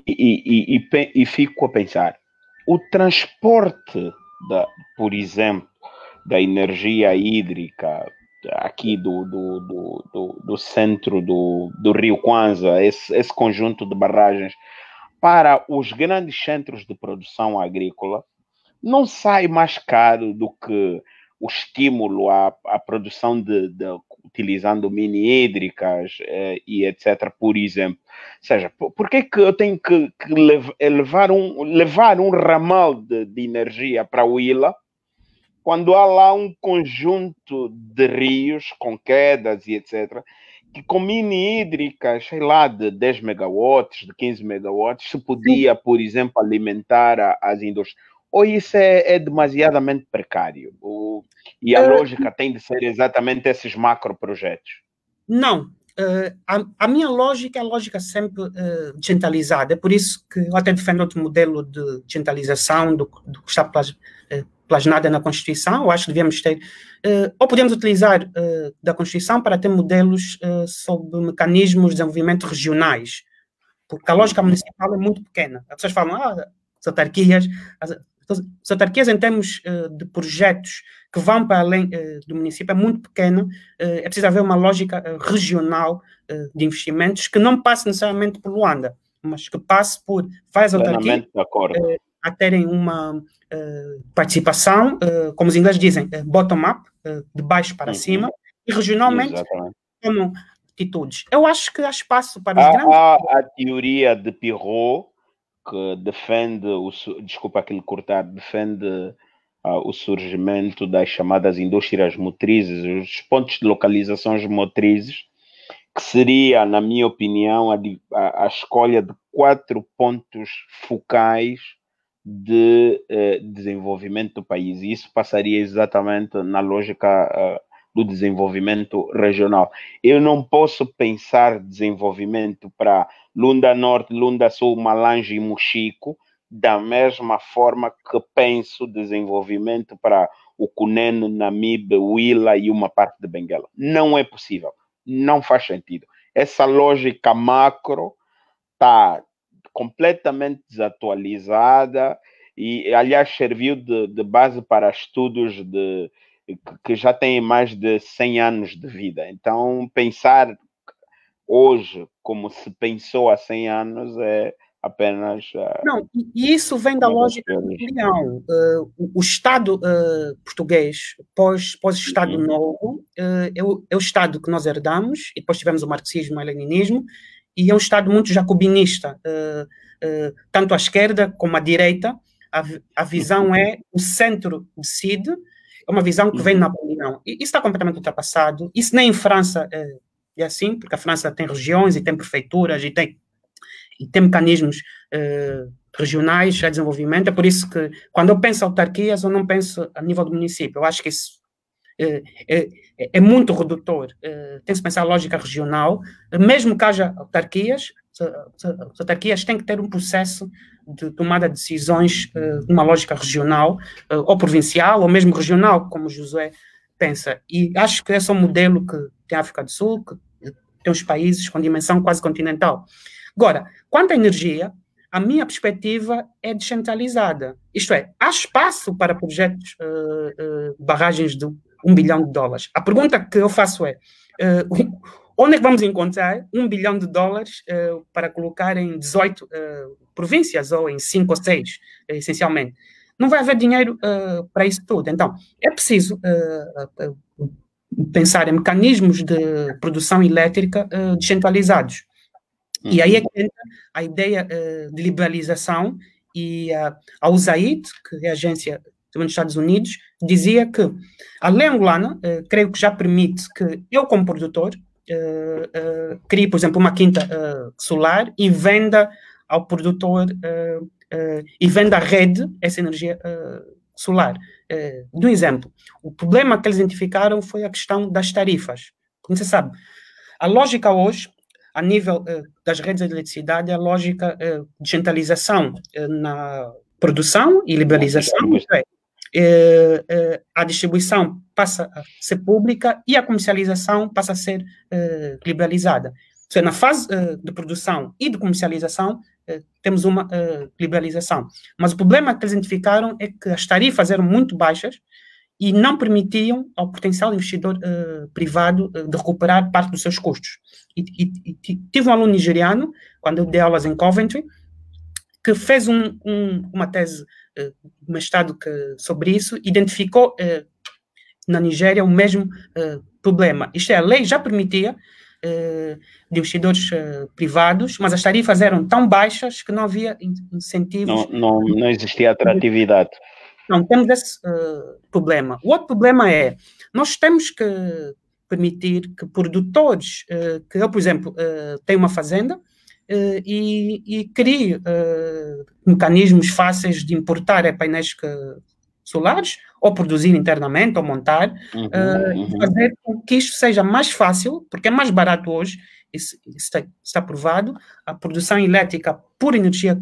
e fico a pensar, o transporte, por exemplo, da energia hídrica aqui do centro do Rio Kwanza, esse conjunto de barragens, para os grandes centros de produção agrícola, não sai mais caro do que o estímulo à produção utilizando mini hídricas e etc., por exemplo. Ou seja, por que eu tenho que levar um ramal de energia para o Huila, quando há lá um conjunto de rios com quedas e etc., que com mini hídricas, sei lá, de 10 megawatts, de 15 megawatts, se podia, por exemplo, alimentar as indústrias? Ou isso é demasiadamente precário? E a lógica tem de ser exatamente esses macroprojetos? Não. A minha lógica é a lógica sempre descentralizada. É por isso que eu até defendo outro modelo de descentralização do que está plasmada na Constituição. Eu acho que devíamos ter, ou podemos utilizar da Constituição para ter modelos sobre mecanismos de desenvolvimento regionais, porque a lógica municipal é muito pequena. As pessoas falam, as autarquias em termos de projetos que vão para além do município é muito pequena. É preciso haver uma lógica regional de investimentos que não passe necessariamente por Luanda, mas que passe por várias autarquias a terem uma participação, como os ingleses dizem, bottom-up, de baixo para cima, e regionalmente tomam atitudes. Eu acho que há espaço para os grandes... Há a teoria de Pirot, que defende, desculpa aquele cortar, defende o surgimento das chamadas indústrias motrizes, os pontos de localização motrizes, que seria, na minha opinião, a escolha de 4 pontos focais de desenvolvimento do país. E isso passaria exatamente na lógica do desenvolvimento regional. Eu não posso pensar desenvolvimento para Lunda Norte, Lunda Sul, Malange e Mochico da mesma forma que penso desenvolvimento para o Cunene, Namibe, Huila e uma parte de Benguela. Não é possível. Não faz sentido. Essa lógica macro está completamente desatualizada e, aliás, serviu de base para estudos que já têm mais de 100 anos de vida. Então, pensar hoje como se pensou há 100 anos apenas... Não, e isso vem da lógica do Leão. O Estado português, pós-Estado Novo, é o Estado que nós herdamos, e depois tivemos o marxismo e o leninismo, e é um Estado muito jacobinista. Tanto à esquerda como à direita, a visão é o centro decide, é uma visão que vem na Napoleão. E isso está completamente ultrapassado. Isso nem em França é assim, porque a França tem regiões e tem prefeituras e tem mecanismos regionais de desenvolvimento. É por isso que, quando eu penso em autarquias, eu não penso a nível do município. Eu acho que isso é muito redutor. Tem-se pensar a lógica regional. Mesmo que haja autarquias, as autarquias têm que ter um processo de tomada de decisões numa lógica regional, ou provincial, ou mesmo regional, como o Josué pensa. E acho que esse é um modelo que tem a África do Sul, que tem os países com dimensão quase continental. Agora, quanto à energia, a minha perspectiva é descentralizada. Isto é, há espaço para projetos, barragens de $1 bilhão. A pergunta que eu faço é, onde é que vamos encontrar $1 bilhão para colocar em 18 províncias, ou em 5 ou 6, essencialmente? Não vai haver dinheiro para isso tudo. Então, é preciso pensar em mecanismos de produção elétrica descentralizados. E aí é que entra a ideia de liberalização, e a USAID, que é a agência dos Estados Unidos, dizia que a lei angolana, creio que já permite que eu, como produtor, crie, por exemplo, uma quinta solar e venda ao produtor, e venda à rede essa energia solar. De um exemplo, o problema que eles identificaram foi a questão das tarifas. Como você sabe, a lógica hoje, a nível das redes de eletricidade, é a lógica de centralização na produção e liberalização. A distribuição passa a ser pública e a comercialização passa a ser liberalizada. Seja, na fase de produção e de comercialização, temos uma liberalização. Mas o problema que eles identificaram é que as tarifas eram muito baixas e não permitiam ao potencial investidor privado de recuperar parte dos seus custos. E tive um aluno nigeriano, quando eu dei aulas em Coventry, que fez uma tese de mestrado sobre isso, identificou na Nigéria o mesmo problema. Isto é, a lei já permitia de investidores privados, mas as tarifas eram tão baixas que não havia incentivos. Não existia atratividade. Não, temos esse problema. O outro problema é, nós temos que permitir que produtores, que eu, por exemplo, tenho uma fazenda e crie mecanismos fáceis de importar painéis solares, ou produzir internamente, ou montar, fazer com que isto seja mais fácil, porque é mais barato hoje, isso está provado, a produção elétrica por energia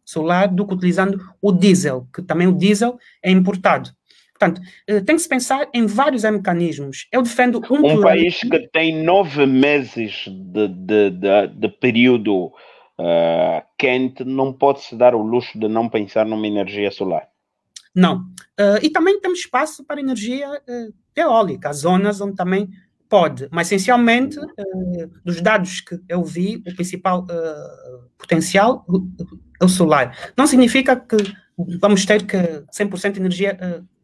solar do que utilizando o diesel, que também o diesel é importado. Portanto, tem que se pensar em vários mecanismos. Eu defendo um país que tem 9 meses de período quente não pode se dar o luxo de não pensar numa energia solar. Não. E também temos espaço para energia eólica, as zonas onde também pode, mas essencialmente, dos dados que eu vi, o principal potencial é o solar. Não significa que vamos ter 100% de energia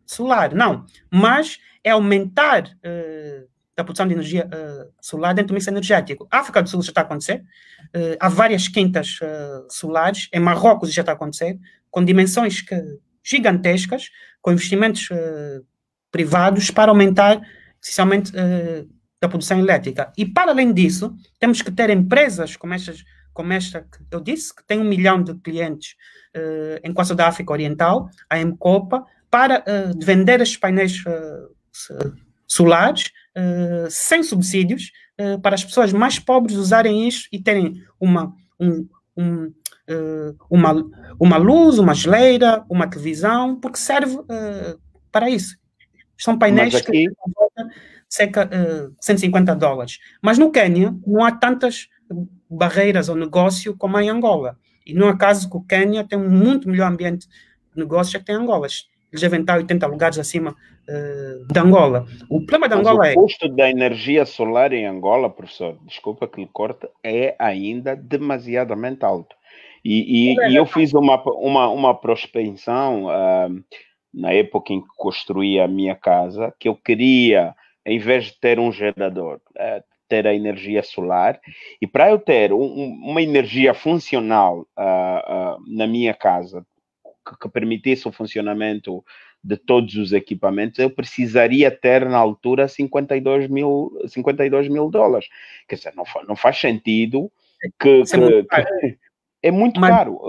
solar, não, mas é aumentar a produção de energia solar dentro do mix energético. A África do Sul já está a acontecer, há várias quintas solares, em Marrocos já está a acontecer, com dimensões gigantescas, com investimentos privados para aumentar, essencialmente, da produção elétrica. E, para além disso, temos que ter empresas como esta que eu disse, que tem 1 milhão de clientes em Costa da África Oriental, a Mcopa, para vender estes painéis solares sem subsídios, para as pessoas mais pobres usarem isto e terem uma luz, uma geleira, uma televisão, porque serve para isso. São painéis que cerca de $150. Mas no Quênia não há tantas barreiras ao negócio como há em Angola. E não é caso que o Quênia tem um muito melhor ambiente de negócio que tem Angola. Eles devem estar 80 lugares acima de Angola. O problema de Angola o custo da energia solar em Angola, professor, desculpa que lhe corte, é ainda demasiadamente alto. E eu fiz uma prospecção na época em que construí a minha casa, que eu queria, em vez de ter um gerador, ter a energia solar. E para eu ter uma energia funcional na minha casa, que permitisse o funcionamento de todos os equipamentos, eu precisaria ter, na altura, 52 mil dólares. Quer dizer, não faz sentido que é muito caro.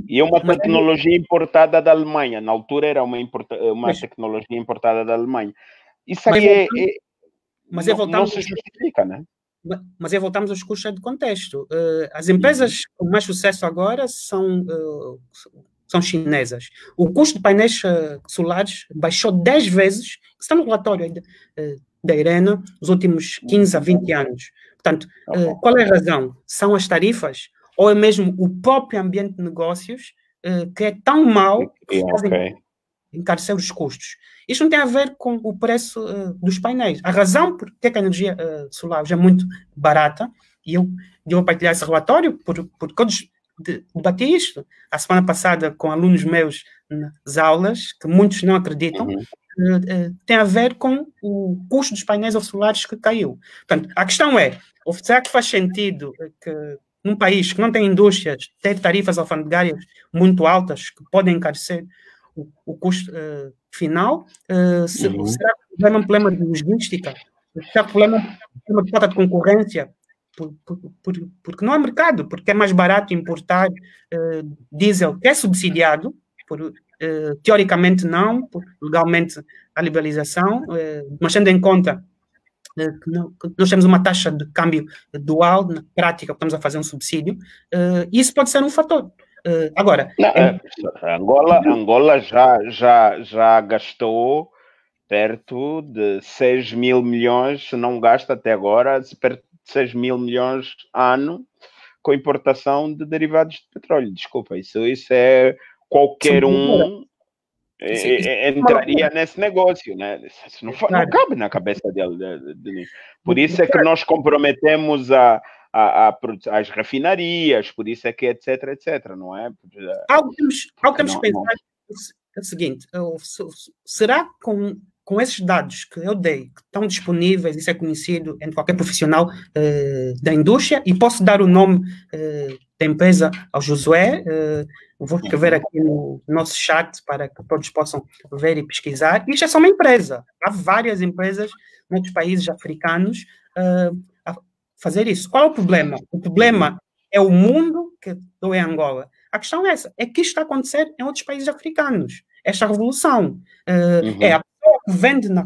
E é uma tecnologia importada da Alemanha. Na altura era uma tecnologia importada da Alemanha. Isso aí não se justifica, né? Mas aí voltamos aos custos de contexto. As empresas com mais sucesso agora são chinesas. O custo de painéis solares baixou 10 vezes, está no relatório da IRENA, nos últimos 15 a 20 anos. Portanto, qual é a razão? São as tarifas? Ou é mesmo o próprio ambiente de negócios que é tão mau que fazem encarecer os custos? Isto não tem a ver com o preço dos painéis. A razão por que a energia solar já é muito barata, e eu vou partilhar esse relatório, porque eu debati isto a semana passada com alunos meus nas aulas, que muitos não acreditam, tem a ver com o custo dos painéis solares que caiu. Portanto, a questão é, será que faz sentido que num país que não tem indústrias, ter tarifas alfandegárias muito altas que podem encarecer o custo final? Será que o problema é um problema de logística? Será que o problema é uma falta de concorrência? Porque não há mercado, porque é mais barato importar diesel que é subsidiado, teoricamente não, legalmente a liberalização, mas tendo em conta que nós temos uma taxa de câmbio dual, na prática estamos a fazer um subsídio, isso pode ser um fator. Agora, Angola já gastou perto de 6 mil milhões, se não gasta até agora, perto de 6 mil milhões ano com importação de derivados de petróleo. Desculpa, isso é qualquer um entraria nesse negócio, né? Isso não cabe na cabeça dele. Por isso é que nós comprometemos as refinarias, por isso é que etc, não é? Algo que temos que pensar é o seguinte, será que com esses dados que eu dei, que estão disponíveis, isso é conhecido entre qualquer profissional da indústria, e posso dar o nome da empresa ao Josué, vou escrever aqui no nosso chat para que todos possam ver e pesquisar. Isto é só uma empresa. Há várias empresas em outros países africanos a fazer isso. Qual é o problema? O problema é o mundo que não é Angola. A questão é essa, é que isto está a acontecer em outros países africanos. Esta revolução é a pessoa que vende na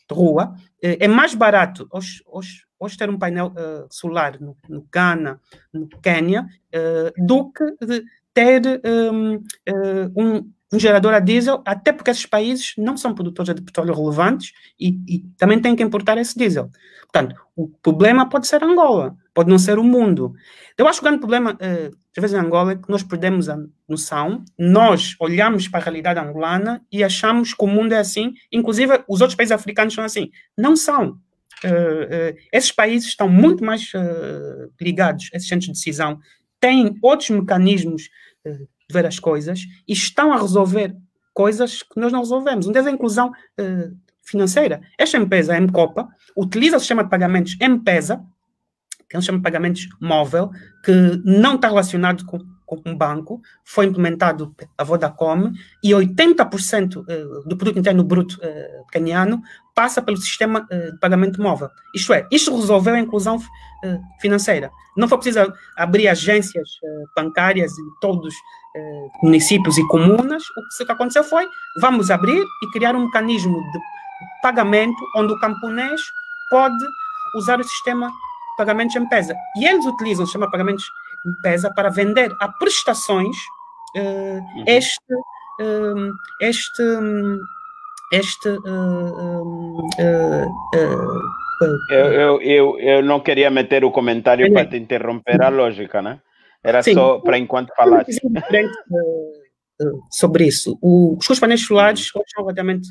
rua, é mais barato hoje ter um painel solar no Ghana, no Quênia, do que ter um gerador a diesel, até porque esses países não são produtores de petróleo relevantes e também têm que importar esse diesel. Portanto, o problema pode ser Angola, pode não ser o mundo. Eu acho que o grande problema, às vezes, em Angola, é que nós perdemos a noção, nós olhamos para a realidade angolana e achamos que o mundo é assim, inclusive os outros países africanos são assim. Não são. Esses países estão muito mais ligados a esses centros de decisão, têm outros mecanismos de ver as coisas e estão a resolver coisas que nós não resolvemos. Um deles é a inclusão financeira. Esta empresa, a M-Copa, utiliza o sistema de pagamentos M-Pesa, que é um sistema de pagamentos móvel, que não está relacionado com um banco, foi implementado a Vodacom, e 80% do produto interno bruto queniano passa pelo sistema de pagamento móvel. Isto é, isto resolveu a inclusão financeira. Não foi preciso abrir agências bancárias em todos os municípios e comunas. O que aconteceu foi, vamos abrir e criar um mecanismo de pagamento onde o camponês pode usar o sistema de pagamentos M-Pesa. E eles utilizam o sistema de pagamentos M-Pesa para vender a prestações eu não queria meter o comentário para te interromper a lógica, né? Era só para enquanto falasse. Sobre isso. Os custos painéis solares são relativamente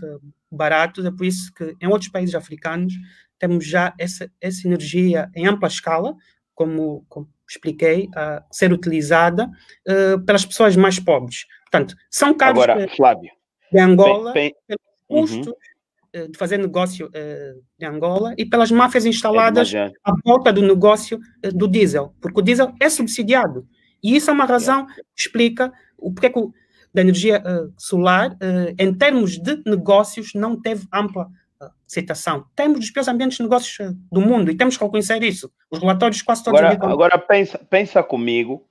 baratos, é por isso que em outros países africanos temos já essa energia em ampla escala, como expliquei, a ser utilizada pelas pessoas mais pobres. Portanto, são casos Flávio, de Angola, pelos custos de fazer negócio de Angola e pelas máfias instaladas à volta do negócio do diesel, porque o diesel é subsidiado. E isso é uma razão que explica o porquê que da energia solar, em termos de negócios, não teve ampla aceitação. Temos os piores ambientes de negócios do mundo e temos que reconhecer isso. Os relatórios quase todos... Agora pensa comigo,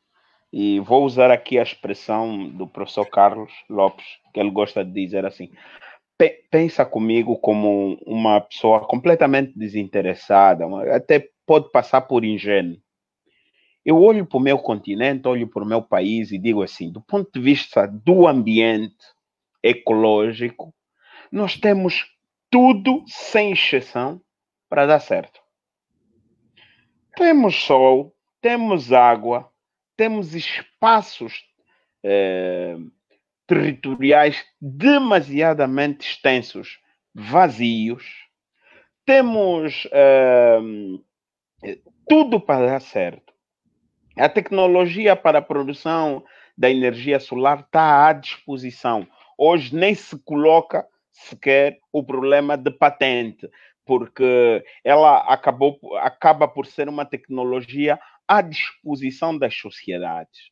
e vou usar aqui a expressão do professor Carlos Lopes, que ele gosta de dizer assim, pensa comigo como uma pessoa completamente desinteressada, até pode passar por ingênuo. Eu olho para o meu continente, olho para o meu país e digo assim, do ponto de vista do ambiente ecológico, nós temos tudo, sem exceção, para dar certo. Temos sol, temos água, temos espaços territoriais demasiadamente extensos, vazios. Temos tudo para dar certo. A tecnologia para a produção da energia solar está à disposição. Hoje nem se coloca sequer o problema de patente, porque ela acaba por ser uma tecnologia à disposição das sociedades.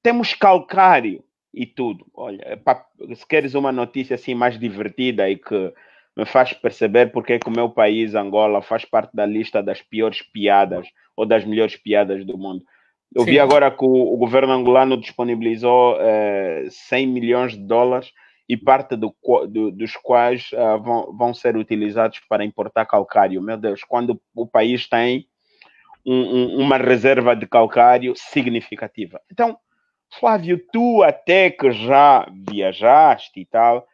Temos calcário e tudo. Olha, se queres uma notícia assim mais divertida e que me faz perceber porque é que o meu país, Angola, faz parte da lista das piores piadas ou das melhores piadas do mundo. Eu vi agora que o governo angolano disponibilizou 100 milhões de dólares e parte dos quais vão ser utilizados para importar calcário. Meu Deus, quando o país tem uma reserva de calcário significativa. Então, Flávio, tu até que já viajaste e tal,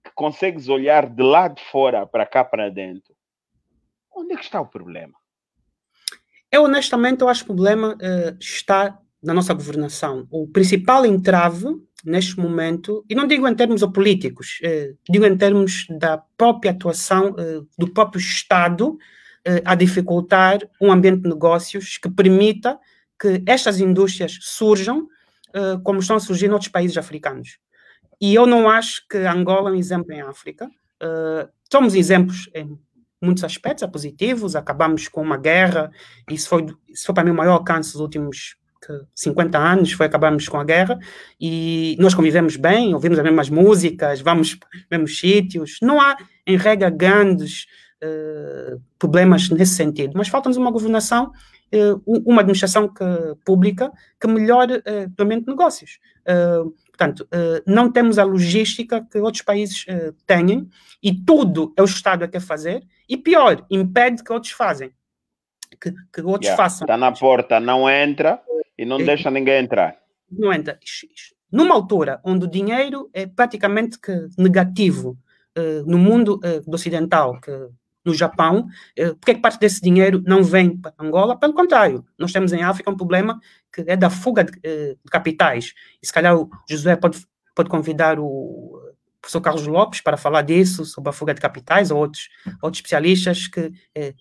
que consegues olhar de lá de fora para cá para dentro, onde é que está o problema? Eu, honestamente, eu acho que o problema está na nossa governação. O principal entrave, neste momento, e não digo em termos políticos, digo em termos da própria atuação do próprio Estado a dificultar um ambiente de negócios que permita que estas indústrias surjam como estão a surgir em outros países africanos. E eu não acho que Angola é um exemplo em África. Somos exemplos em muitos aspectos positivos, acabamos com uma guerra, isso foi para mim o maior alcance dos últimos 50 anos, acabamos com a guerra, e nós convivemos bem, ouvimos as mesmas músicas, vamos para os mesmos sítios, não há, em regra, grandes problemas nesse sentido, mas falta-nos uma governação, uma administração pública que melhore o ambiente de negócios. Portanto, não temos a logística que outros países têm e tudo é o Estado a quer fazer e, pior, impede que outros que outros façam. Está na porta, não entra e não deixa ninguém entrar. Não entra. Numa altura onde o dinheiro é praticamente negativo no mundo ocidental, no Japão, porque é que parte desse dinheiro não vem para Angola? Pelo contrário, nós temos em África um problema que é da fuga de capitais. E se calhar o Josué pode convidar o professor Carlos Lopes para falar disso, sobre a fuga de capitais, ou outros especialistas, que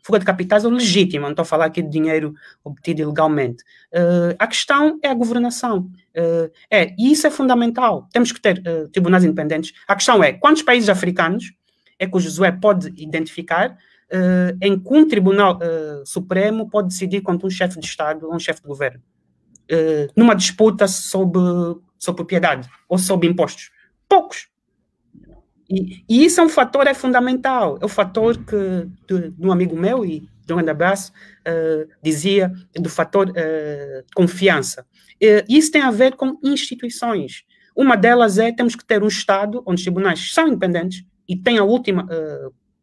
fuga de capitais é legítima, não estou a falar aqui de dinheiro obtido ilegalmente. A questão é a governação. E isso é fundamental. Temos que ter tribunais independentes. A questão é, quantos países africanos é que o Josué pode identificar em que um tribunal supremo pode decidir contra um chefe de Estado ou um chefe de governo, numa disputa sobre propriedade ou sobre impostos? Poucos. E isso é um fator fundamental. É o fator de um amigo meu, e de um grande abraço, dizia do fator confiança. Isso tem a ver com instituições. Uma delas temos que ter um Estado onde os tribunais são independentes e têm a última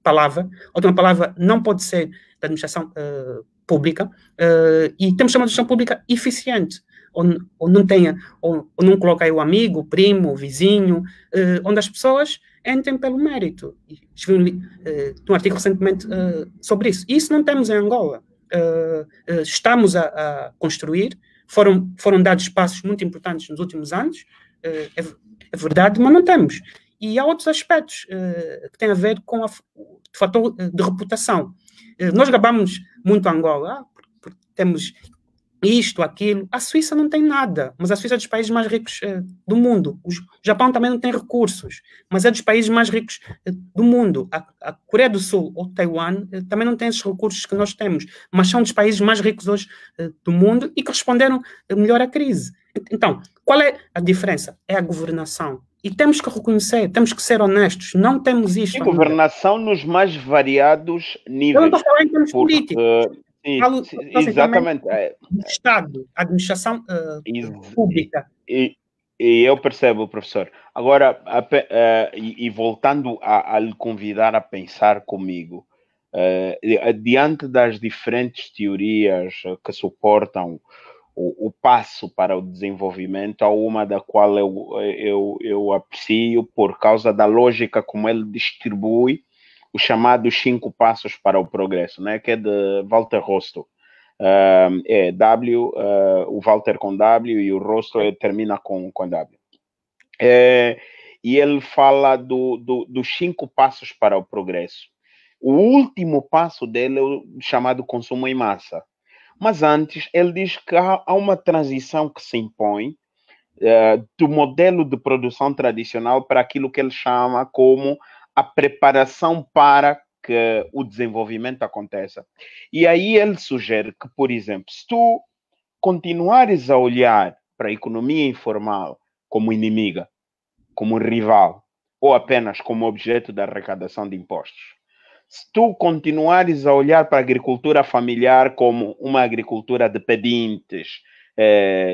palavra. A última palavra não pode ser da administração pública, e temos que ter uma administração pública eficiente, onde não tenha, ou não coloque aí o amigo, o primo, o vizinho, onde as pessoas entrem pelo mérito. Escrevi um artigo recentemente sobre isso. E isso não temos em Angola. Estamos a construir, foram dados passos muito importantes nos últimos anos, é verdade, mas não temos. E há outros aspectos que têm a ver com o fator de reputação. Nós gabamos muito Angola, porque temos isto, aquilo. A Suíça não tem nada, mas a Suíça é dos países mais ricos do mundo. O Japão também não tem recursos, mas é dos países mais ricos do mundo. A Coreia do Sul ou Taiwan também não tem esses recursos que nós temos, mas são dos países mais ricos hoje do mundo e que responderam melhor à crise. Então, qual é a diferença? É a governação. E temos que reconhecer, temos que ser honestos. Não temos isto. E governação nos mais variados níveis. Eu não estou falando em termos políticos. Exatamente. Estado, administração pública. E eu percebo, professor. Agora, voltando a lhe convidar a pensar comigo, diante das diferentes teorias que suportam o passo para o desenvolvimento, há uma da qual eu aprecio por causa da lógica como ele distribui os chamados 5 passos para o progresso, né? Que é de Walter Rostow. O Walter com W e o Rostow termina com W. E ele fala dos 5 passos para o progresso. O último passo dele é o chamado consumo em massa. Mas antes, ele diz que há uma transição que se impõe do modelo de produção tradicional para aquilo que ele chama como a preparação para que o desenvolvimento aconteça. E aí ele sugere que, por exemplo, se tu continuares a olhar para a economia informal como inimiga, como rival, ou apenas como objeto da arrecadação de impostos, se tu continuares a olhar para a agricultura familiar como uma agricultura de pedintes,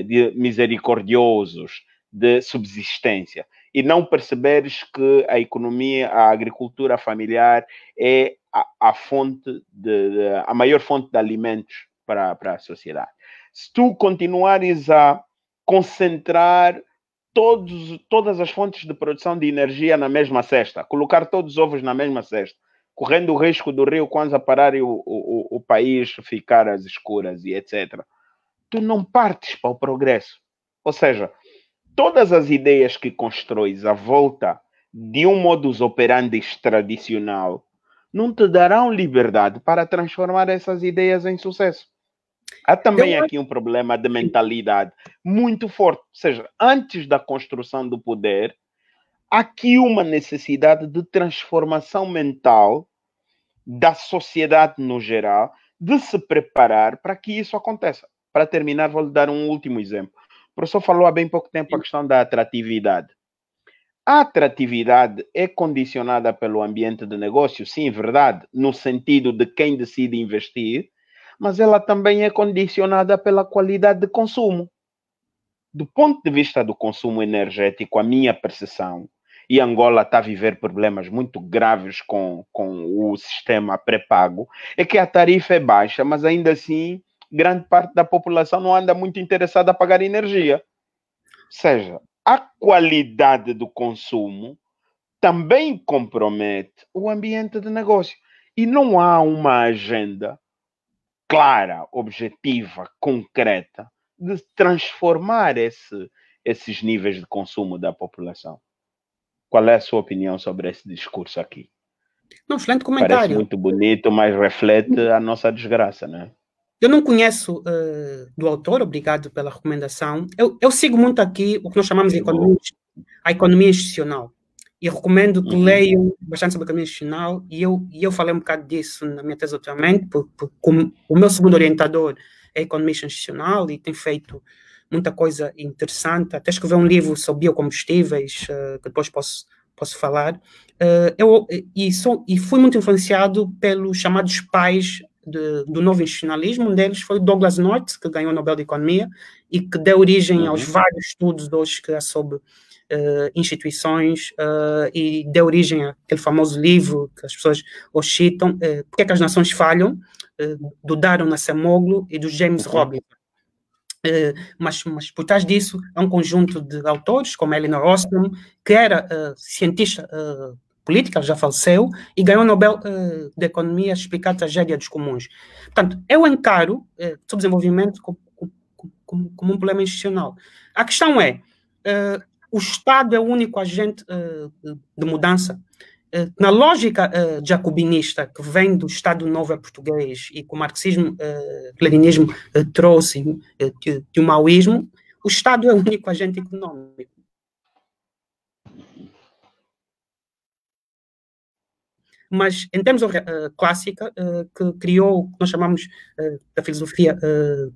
de misericordiosos, de subsistência, e não perceberes que a agricultura familiar é a fonte a maior fonte de alimentos para a sociedade. Se tu continuares a concentrar todas as fontes de produção de energia na mesma cesta, colocar todos os ovos na mesma cesta, correndo o risco do rio Kwanza parar e o país ficar às escuras e etc., tu não partes para o progresso. Ou seja, todas as ideias que constróis à volta de um modus operandi tradicional não te darão liberdade para transformar essas ideias em sucesso. Há também aqui um problema de mentalidade muito forte. Ou seja, antes da construção do poder, há aqui uma necessidade de transformação mental da sociedade no geral, de se preparar para que isso aconteça. Para terminar, vou lhe dar um último exemplo. O professor falou há bem pouco tempo a questão da atratividade. A atratividade é condicionada pelo ambiente de negócio, sim, verdade, no sentido de quem decide investir, mas ela também é condicionada pela qualidade de consumo. Do ponto de vista do consumo energético, a minha percepção, e Angola está a viver problemas muito graves com o sistema pré-pago, é que a tarifa é baixa, mas ainda assim, grande parte da população não anda muito interessada a pagar energia. Ou seja, a qualidade do consumo também compromete o ambiente de negócio. E não há uma agenda clara, objetiva, concreta, de transformar esses níveis de consumo da população. Qual é a sua opinião sobre esse discurso aqui? Não, excelente comentário. Parece muito bonito, mas reflete a nossa desgraça, né? Eu não conheço do autor, obrigado pela recomendação. Eu sigo muito aqui o que nós chamamos de a economia institucional. E recomendo que leiam bastante sobre a economia institucional. E eu falei um bocado disso na minha tese atualmente, porque o meu segundo orientador é economista institucional e tem feito muita coisa interessante. Até escreveu um livro sobre biocombustíveis, que depois posso falar. E fui muito influenciado pelos chamados pais do novo institucionalismo. Um deles foi Douglass North, que ganhou o Nobel de Economia e que deu origem aos vários estudos hoje que há sobre instituições e deu origem àquele famoso livro que as pessoas hoje citam, Porque é que as Nações Falham, do Daron Acemoglu e do James Robinson. Mas por trás disso há um conjunto de autores, como Elinor Ostrom, que era cientista política, já faleceu, e ganhou o Nobel de Economia a explicar a tragédia dos comuns. Portanto, eu encaro o subdesenvolvimento como um problema institucional. A questão é, o Estado é o único agente de mudança. na lógica jacobinista que vem do Estado Novo português e que o marxismo, leninismo trouxe de um maoísmo, o Estado é o único agente econômico. Mas, em termos clássica, que criou o que nós chamamos da filosofia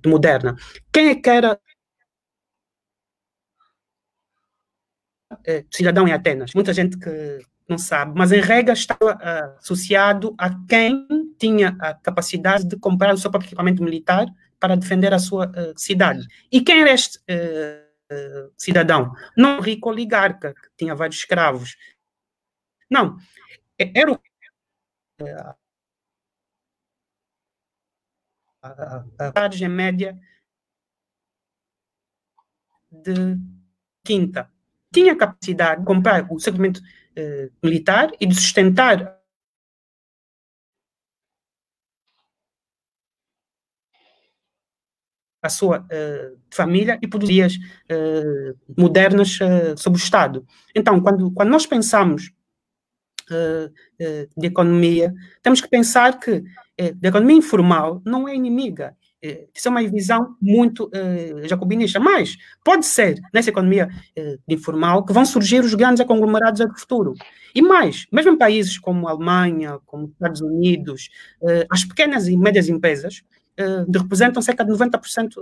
moderna, quem é que era cidadão em Atenas? Muita gente que não sabe, mas em regra estava associado a quem tinha a capacidade de comprar o seu próprio equipamento militar para defender a sua cidade. E quem era este cidadão? Não um rico oligarca, que tinha vários escravos. Não, era a margem média de quinta. Tinha capacidade de comprar o seu equipamento militar e de sustentar a sua família e produzias modernas sobre o Estado. Então, quando nós pensamos de economia, temos que pensar que a economia informal não é inimiga. Isso é uma visão muito jacobinista, mas pode ser nessa economia informal que vão surgir os grandes conglomerados do futuro. E mais, mesmo em países como a Alemanha, como os Estados Unidos, as pequenas e médias empresas representam cerca de 90%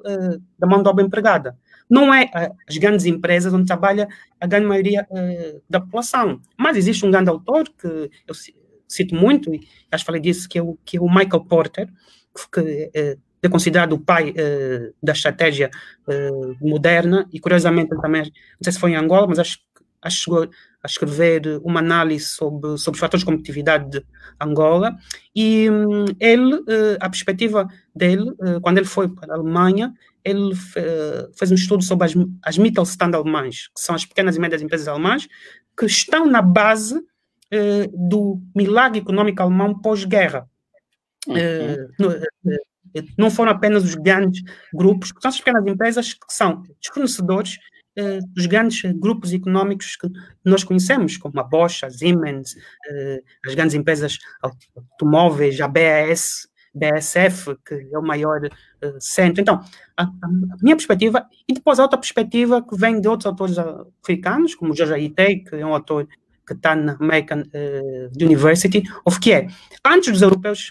da mão de obra empregada. Não é as grandes empresas onde trabalha a grande maioria da população. Mas existe um grande autor que eu cito muito, e acho que falei disso, que é o Michael Porter, que é considerado o pai da estratégia moderna, e curiosamente ele também, não sei se foi em Angola, mas acho que chegou a escrever uma análise sobre os fatores de competitividade de Angola, e ele, a perspectiva dele, quando ele foi para a Alemanha, ele fez um estudo sobre as Mittelstand alemãs, que são as pequenas e médias empresas alemãs, que estão na base do milagre econômico alemão pós-guerra. Não foram apenas os grandes grupos, são as pequenas empresas que são os fornecedores dos grandes grupos económicos que nós conhecemos, como a Bosch, a Siemens, as grandes empresas automóveis, a BASF, que é o maior centro. Então, a minha perspectiva, e depois a outra perspectiva que vem de outros autores africanos, como o George Ayittey, que é um autor que está na American University, of que é, antes dos europeus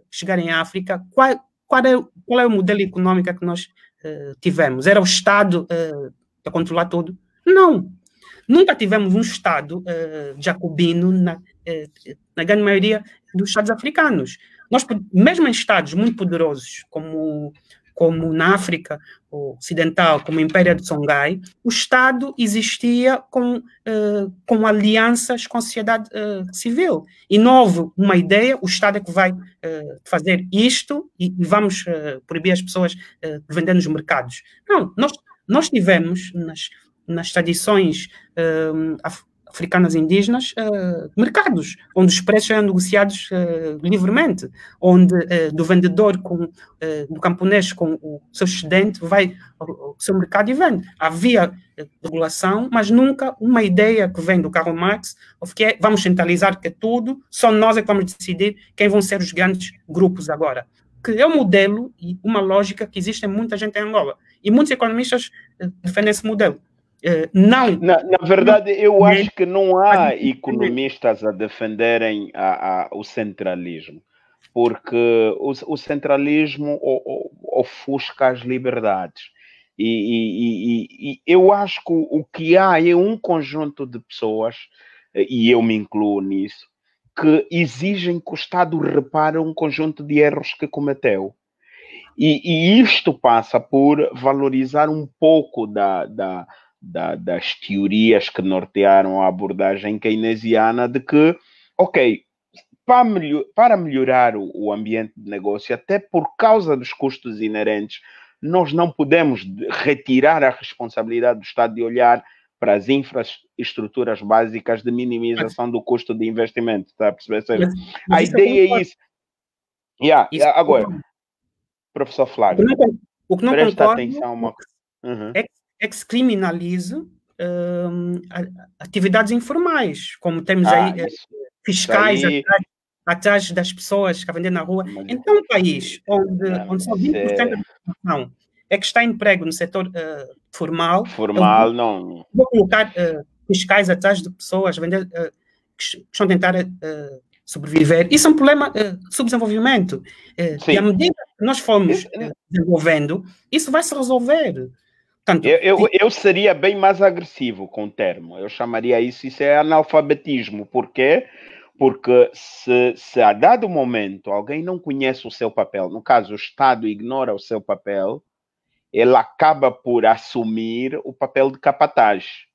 chegarem à África, qual é o modelo econômico que nós tivemos? Era o Estado a controlar tudo? Não. Nunca tivemos um Estado jacobino na grande maioria dos Estados africanos. Mesmo em Estados muito poderosos, como na África Ocidental, como o Império de Songhai, o Estado existia com alianças com a sociedade civil. E não houve uma ideia, o Estado é que vai fazer isto e vamos proibir as pessoas de vender nos mercados. Não, nós tivemos nas tradições africanas indígenas mercados, onde os preços eram negociados livremente, onde do vendedor, do camponês com o seu excedente, vai ao seu mercado e vende. Havia regulação, mas nunca uma ideia que vem do Karl Marx, que é vamos centralizar que é tudo, só nós é que vamos decidir quem vão ser os grandes grupos agora. Que é um modelo e uma lógica que existe em muita gente em Angola. E muitos economistas defendem esse modelo. Não. Na verdade, eu acho que não há economistas a defenderem o centralismo, porque o centralismo ofusca as liberdades. E eu acho que o que há é um conjunto de pessoas, e eu me incluo nisso, que exigem que o Estado repare um conjunto de erros que cometeu. E isto passa por valorizar um pouco das teorias que nortearam a abordagem keynesiana de que, ok, para melhorar o ambiente de negócio, até por causa dos custos inerentes, nós não podemos retirar a responsabilidade do Estado de olhar para as infraestruturas básicas de minimização do custo de investimento, está a perceber? A ideia é isso. Agora, professor Flávio, o que não presta concordo atenção uma... é que se criminalize atividades informais, como temos aí Isso fiscais aí, atrás das pessoas que a vender na rua. mas, Então, um país não, onde mas só isso 20% é da população é que está em emprego no setor formal, eu formal, não. vou colocar fiscais atrás de pessoas a vender, que estão a tentar sobreviver. Isso é um problema de subdesenvolvimento. E à Sim, medida que nós formos isso- desenvolvendo, isso vai se resolver. Portanto, eu seria bem mais agressivo com o termo. Eu chamaria isso é analfabetismo. Por quê? Porque se a dado momento alguém não conhece o seu papel, no caso o Estado ignora o seu papel, ele acaba por assumir o papel de capataz.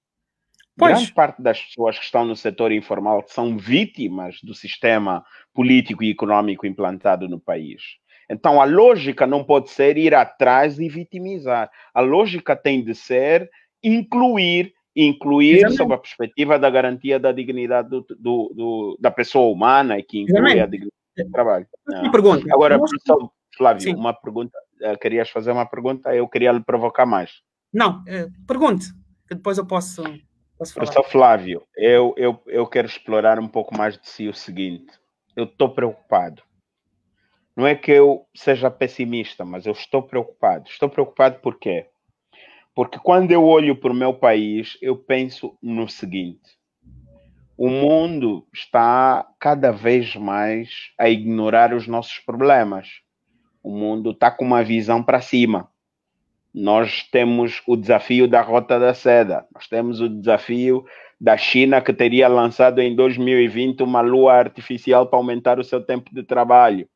Grande pois, parte das pessoas que estão no setor informal são vítimas do sistema político e econômico implantado no país. Então, a lógica não pode ser ir atrás e vitimizar. A lógica tem de ser incluir sob precisamente, a perspectiva da garantia da dignidade da pessoa humana, e que inclui a precisamente. dignidade do trabalho. Uma Né? pergunta. Agora, Nós, professor Flávio, sim, uma pergunta. Querias fazer uma pergunta? Eu queria lhe provocar mais. não, pergunte, que depois eu posso falar. Professor Flávio, eu quero explorar um pouco mais de si o seguinte. Eu estou preocupado. Não é que eu seja pessimista, mas eu estou preocupado. Estou preocupado por quê? Porque quando eu olho para o meu país, eu penso no seguinte: o mundo está cada vez mais a ignorar os nossos problemas. O mundo está com uma visão para cima. Nós temos o desafio da Rota da Seda, nós temos o desafio da China, que teria lançado em 2020 uma lua artificial para aumentar o seu tempo de trabalho.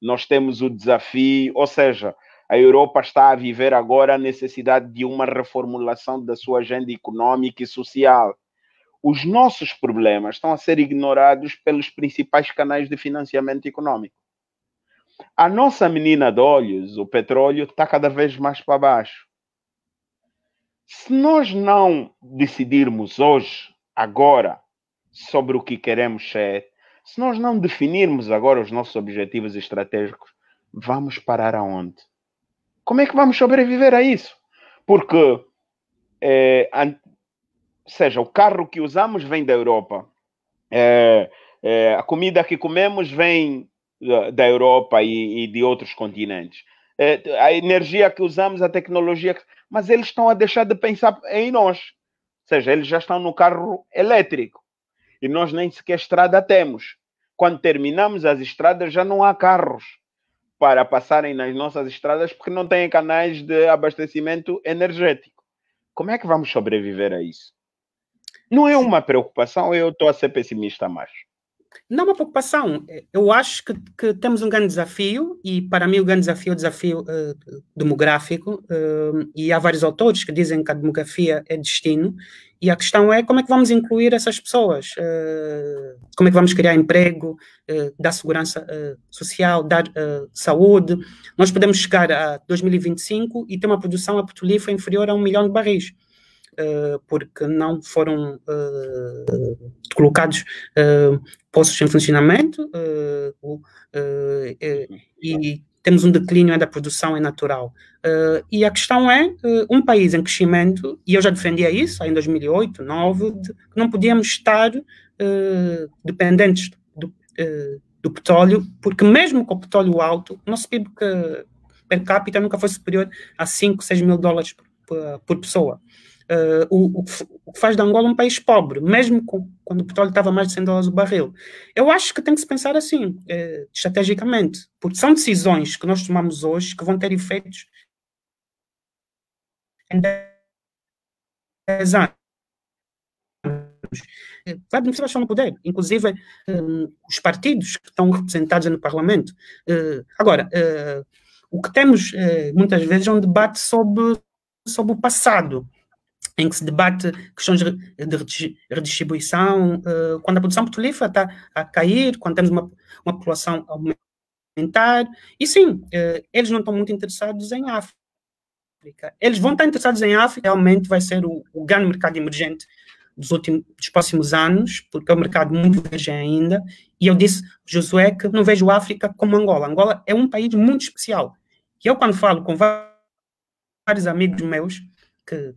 Nós temos o desafio, ou seja, a Europa está a viver agora a necessidade de uma reformulação da sua agenda econômica e social. Os nossos problemas estão a ser ignorados pelos principais canais de financiamento econômico. A nossa menina de olhos, o petróleo, está cada vez mais para baixo. Se nós não decidirmos hoje, agora, sobre o que queremos ser, se nós não definirmos agora os nossos objetivos estratégicos, vamos parar aonde? Como é que vamos sobreviver a isso? Porque, seja, o carro que usamos vem da Europa, a comida que comemos vem da Europa e de outros continentes. A energia que usamos, a tecnologia, mas eles estão a deixar de pensar em nós. Ou seja, eles já estão no carro elétrico e nós nem sequer estrada temos. Quando terminamos as estradas, já não há carros para passarem nas nossas estradas porque não têm canais de abastecimento energético. Como é que vamos sobreviver a isso? Não é uma preocupação, eu estou a ser pessimista mais. Não é uma preocupação. Eu acho que temos um grande desafio, e para mim o grande desafio é o desafio demográfico, e há vários autores que dizem que a demografia é destino, e a questão é como é que vamos incluir essas pessoas, como é que vamos criar emprego, dar segurança social, dar saúde. Nós podemos chegar a 2025 e ter uma produção petrolífera inferior a 1 milhão de barris. Porque não foram colocados poços em funcionamento e temos um declínio da produção natural. E a questão é, um país em crescimento, e eu já defendia isso em 2008, 2009, que não podíamos estar dependentes do petróleo, porque mesmo com o petróleo alto, o nosso PIB per capita nunca foi superior a 5, 6 mil dólares por pessoa. O que faz de Angola um país pobre, mesmo quando o petróleo estava a mais de 100 dólares o barril. Eu acho que tem que se pensar assim, estrategicamente, porque são decisões que nós tomamos hoje que vão ter efeitos em 10 anos. Vai beneficiar as no poder, inclusive os partidos que estão representados no Parlamento. Agora, o que temos muitas vezes é um debate sobre o passado, em que se debate questões de redistribuição, quando a produção petrolífera está a cair, quando temos uma população a aumentar, e sim, eles não estão muito interessados em África. Eles vão estar interessados em África, realmente vai ser o grande mercado emergente dos próximos anos, porque é um mercado muito virgem ainda, e eu disse, Josué, que não vejo a África como Angola. Angola é um país muito especial. E eu, quando falo com vários amigos meus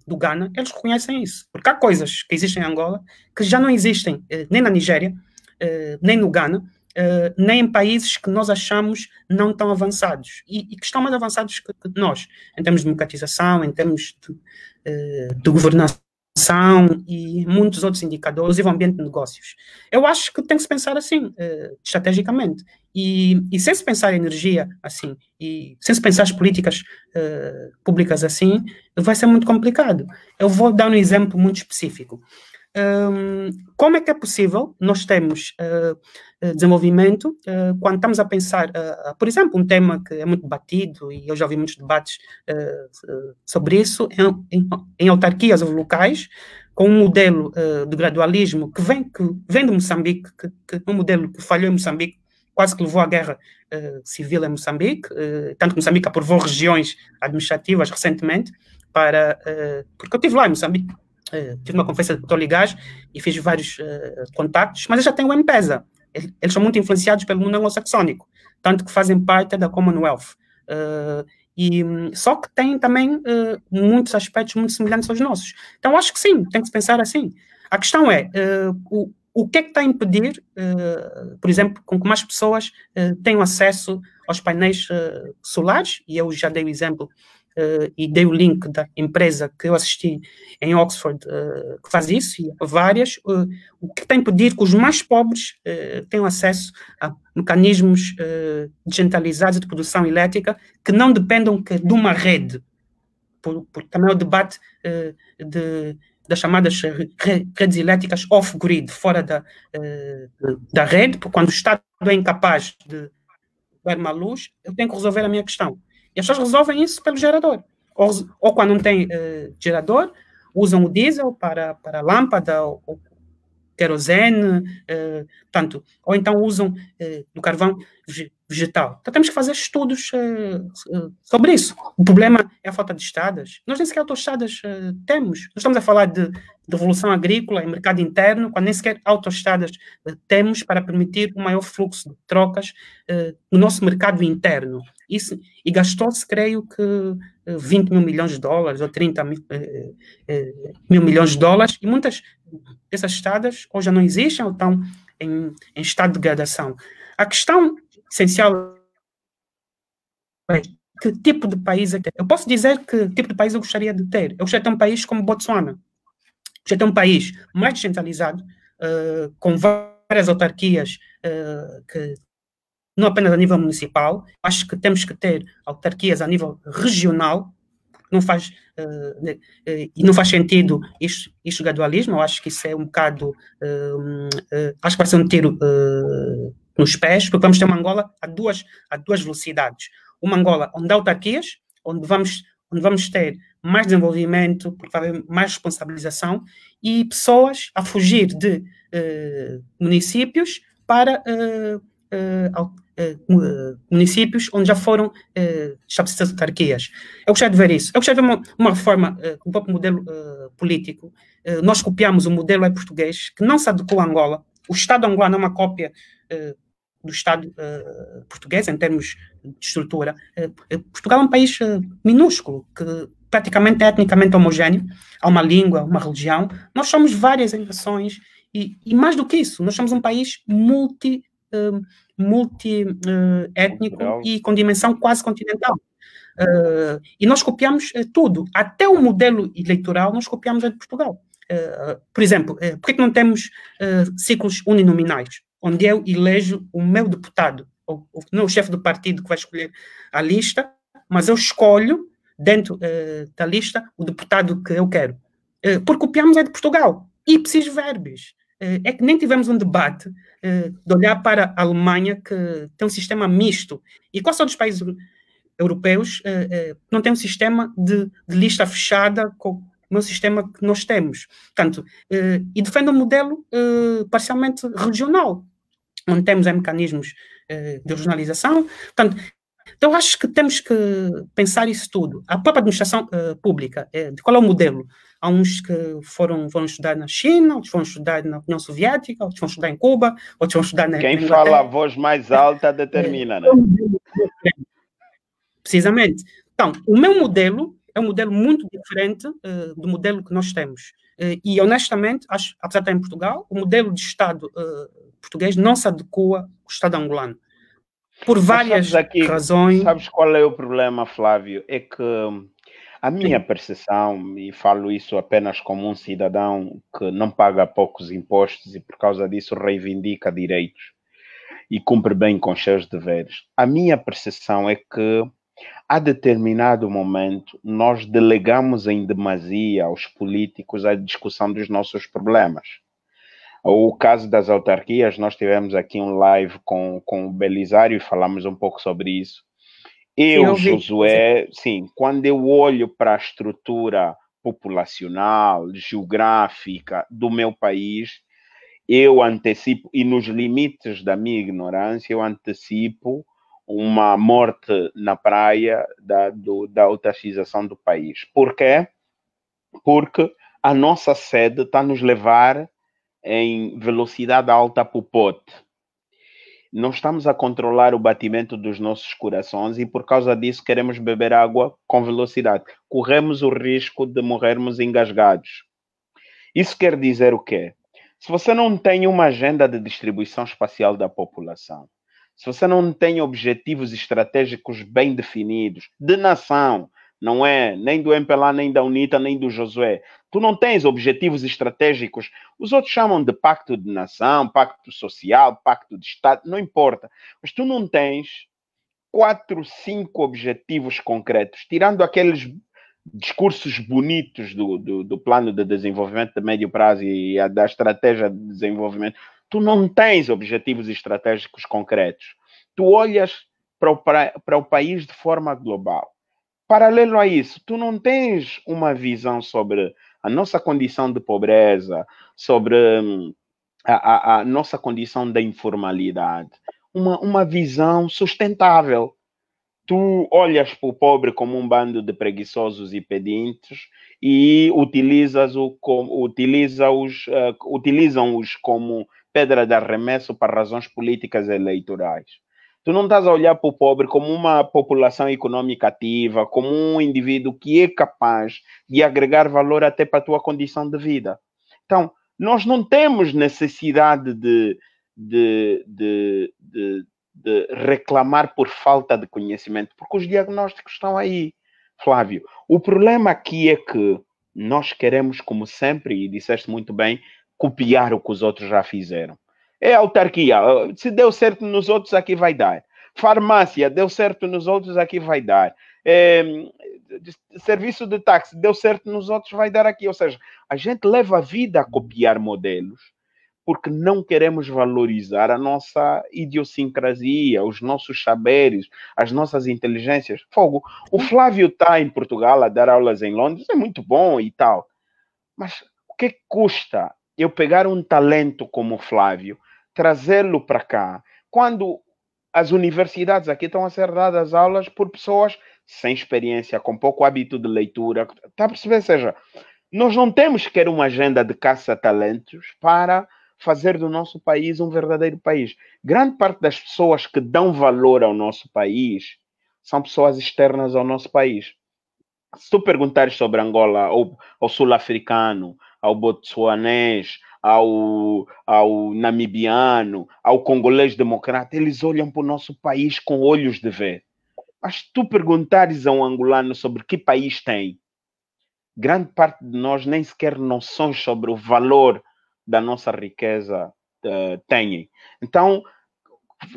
do Ghana, eles reconhecem isso. Porque há coisas que existem em Angola que já não existem nem na Nigéria, nem no Ghana, nem em países que nós achamos não tão avançados e que estão mais avançados que nós, em termos de democratização, em termos de governação e muitos outros indicadores, e o ambiente de negócios. Eu acho que tem que se pensar assim, estrategicamente. E sem se pensar em energia assim, e sem se pensar as políticas públicas assim, vai ser muito complicado. Eu vou dar um exemplo muito específico. Como é que é possível nós termos desenvolvimento quando estamos a pensar, por exemplo, um tema que é muito debatido, e eu já ouvi muitos debates sobre isso, em autarquias ou locais, com um modelo de gradualismo que vem de Moçambique, que é um modelo que falhou em Moçambique, quase que levou à guerra civil em Moçambique, tanto que Moçambique aprovou regiões administrativas recentemente, porque eu estive lá em Moçambique, tive uma conferência de petróleo e gás e fiz vários contactos, mas eles já têm o M-Pesa. Eles são muito influenciados pelo mundo anglo-saxónico, tanto que fazem parte da Commonwealth. Só que têm também muitos aspectos muito semelhantes aos nossos. Então, acho que sim, tem que se pensar assim. A questão é, o que é que está a impedir, por exemplo, com que mais pessoas tenham acesso aos painéis solares? E eu já dei o exemplo e dei o link da empresa que eu assisti em Oxford, que faz isso, e várias. O que está a impedir que os mais pobres tenham acesso a mecanismos descentralizados de produção elétrica que não dependam de uma rede, porque também é o debate das chamadas redes elétricas off-grid, fora da rede, porque quando o Estado é incapaz de dar uma luz, eu tenho que resolver a minha questão. E as pessoas resolvem isso pelo gerador. Ou quando não tem gerador, usam o diesel para a lâmpada, ou querosene, ou então usam o carvão vegetal. Então temos que fazer estudos sobre isso. O problema é a falta de estradas. Nós nem sequer autoestradas temos. Nós estamos a falar de revolução agrícola e mercado interno, quando nem sequer autoestradas temos para permitir um maior fluxo de trocas no nosso mercado interno. Isso, e gastou-se, creio que, 20 mil milhões de dólares ou 30 mil milhões de dólares, e muitas dessas estradas ou já não existem ou estão em estado de degradação. A questão essencial é que tipo de país é que eu posso dizer que tipo de país eu gostaria de ter. Eu gostaria de ter um país como Botsuana. Eu gostaria de ter um país mais descentralizado, com várias autarquias que não apenas a nível municipal. Acho que temos que ter autarquias a nível regional. Não faz, e não faz sentido isto gradualismo. Eu acho que isso é um bocado, acho que vai ser um tiro nos pés, porque vamos ter uma Angola a duas velocidades. Uma Angola onde há autarquias, onde vamos ter mais desenvolvimento, porque vai haver mais responsabilização, e pessoas a fugir de municípios para municípios onde já foram estabelecidas autarquias. Eu gostaria de ver isso. Eu gostaria de ver uma reforma do próprio modelo político. Nós copiamos o modelo português, que não se adequou a Angola. O Estado angolano é uma cópia do Estado português, em termos de estrutura. Portugal é um país minúsculo, que praticamente é etnicamente homogéneo. Há uma língua, uma religião. Nós somos várias nações e mais do que isso, nós somos um país multi-étnico e com dimensão quase continental. E nós copiamos tudo. Até o modelo eleitoral nós copiamos de Portugal. Por exemplo, por que não temos ciclos uninominais, onde eu elejo o meu deputado, ou não o chefe do partido que vai escolher a lista, mas eu escolho dentro da lista o deputado que eu quero? Porque copiamos de Portugal. Ipsis verbis. É que nem tivemos um debate de olhar para a Alemanha, que tem um sistema misto, e quais são os países europeus não tem um sistema de lista fechada com o sistema que nós temos. Portanto, e defende um modelo parcialmente regional, onde temos mecanismos de regionalização. Portanto, então acho que temos que pensar isso tudo. A própria administração pública, de qual é o modelo? Há uns que foram estudar na China, outros foram estudar na União Soviética, outros vão estudar em Cuba, outros vão estudar na Quem fala a voz mais alta determina, né? Precisamente. Então, o meu modelo é um modelo muito diferente do modelo que nós temos. E, honestamente, acho, apesar de estar em Portugal, o modelo de Estado português não se adequa ao Estado angolano. Por Mas sabes várias aqui, razões. sabes qual é o problema, Flávio? É que a minha Sim, percepção, e falo isso apenas como um cidadão que não paga poucos impostos e por causa disso reivindica direitos e cumpre bem com os seus deveres. A minha percepção é que a determinado momento nós delegamos em demasia aos políticos a discussão dos nossos problemas. O caso das autarquias, nós tivemos aqui um live com o Belisário e falamos um pouco sobre isso. sim, Eu, eu vi. Josué, sim, quando eu olho para a estrutura populacional, geográfica do meu país, eu antecipo, e nos limites da minha ignorância, eu antecipo uma morte na praia da autarquização do país. Por quê? Porque a nossa sede está a nos levar em velocidade alta para o pote. Não estamos a controlar o batimento dos nossos corações e por causa disso queremos beber água com velocidade. Corremos o risco de morrermos engasgados. Isso quer dizer o quê? Se você não tem uma agenda de distribuição espacial da população, se você não tem objetivos estratégicos bem definidos, de nação, não é nem do MPLA, nem da UNITA, nem do Josué, tu não tens objetivos estratégicos, os outros chamam de pacto de nação, pacto social, pacto de Estado, não importa, mas tu não tens 4, 5 objetivos concretos, tirando aqueles discursos bonitos do plano de desenvolvimento de médio prazo e da estratégia de desenvolvimento, tu não tens objetivos estratégicos concretos. Tu olhas para o país de forma global. Paralelo a isso, tu não tens uma visão sobre a nossa condição de pobreza, sobre a nossa condição da informalidade, uma visão sustentável. Tu olhas para o pobre como um bando de preguiçosos e pedintes e utilizam-os como pedra de arremesso para razões políticas e eleitorais. Tu não estás a olhar para o pobre como uma população econômica ativa, como um indivíduo que é capaz de agregar valor até para a tua condição de vida. Então, nós não temos necessidade de de reclamar por falta de conhecimento, porque os diagnósticos estão aí, Flávio. O problema aqui é que nós queremos, como sempre, e disseste muito bem, copiar o que os outros já fizeram. É autarquia, se deu certo nos outros, aqui vai dar. Farmácia, deu certo nos outros, aqui vai dar. É, serviço de táxi, deu certo nos outros, vai dar aqui. Ou seja, a gente leva a vida a copiar modelos porque não queremos valorizar a nossa idiosincrasia, os nossos saberes, as nossas inteligências. Fogo, o Flávio está em Portugal a dar aulas em Londres, é muito bom e tal, mas o que custa eu pegar um talento como o Flávio, trazê-lo para cá, quando as universidades aqui estão a ser dadas aulas por pessoas sem experiência, com pouco hábito de leitura, está a perceber? Ou seja, nós não temos sequer uma agenda de caça-talentos para fazer do nosso país um verdadeiro país. Grande parte das pessoas que dão valor ao nosso país são pessoas externas ao nosso país. Se tu perguntares sobre Angola ao sul-africano, ao botsuanês, ao namibiano, ao congolês democrata, eles olham para o nosso país com olhos de ver. Mas se tu perguntares a um angolano sobre que país tem, grande parte de nós nem sequer noções sobre o valor da nossa riqueza têm. Então,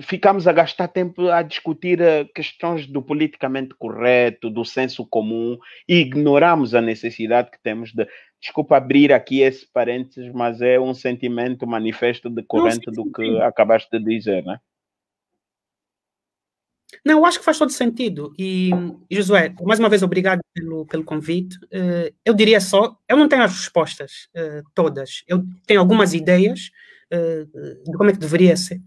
ficamos a gastar tempo a discutir questões do politicamente correto, do senso comum, e ignoramos a necessidade que temos de. Desculpa abrir aqui esse parênteses, mas é um sentimento manifesto Não, sim, decorrente do sim, que sim. acabaste de dizer, né? Não, eu acho que faz todo sentido. E Josué, mais uma vez, obrigado pelo convite. Eu diria só, eu não tenho as respostas todas. Eu tenho algumas ideias de como é que deveria ser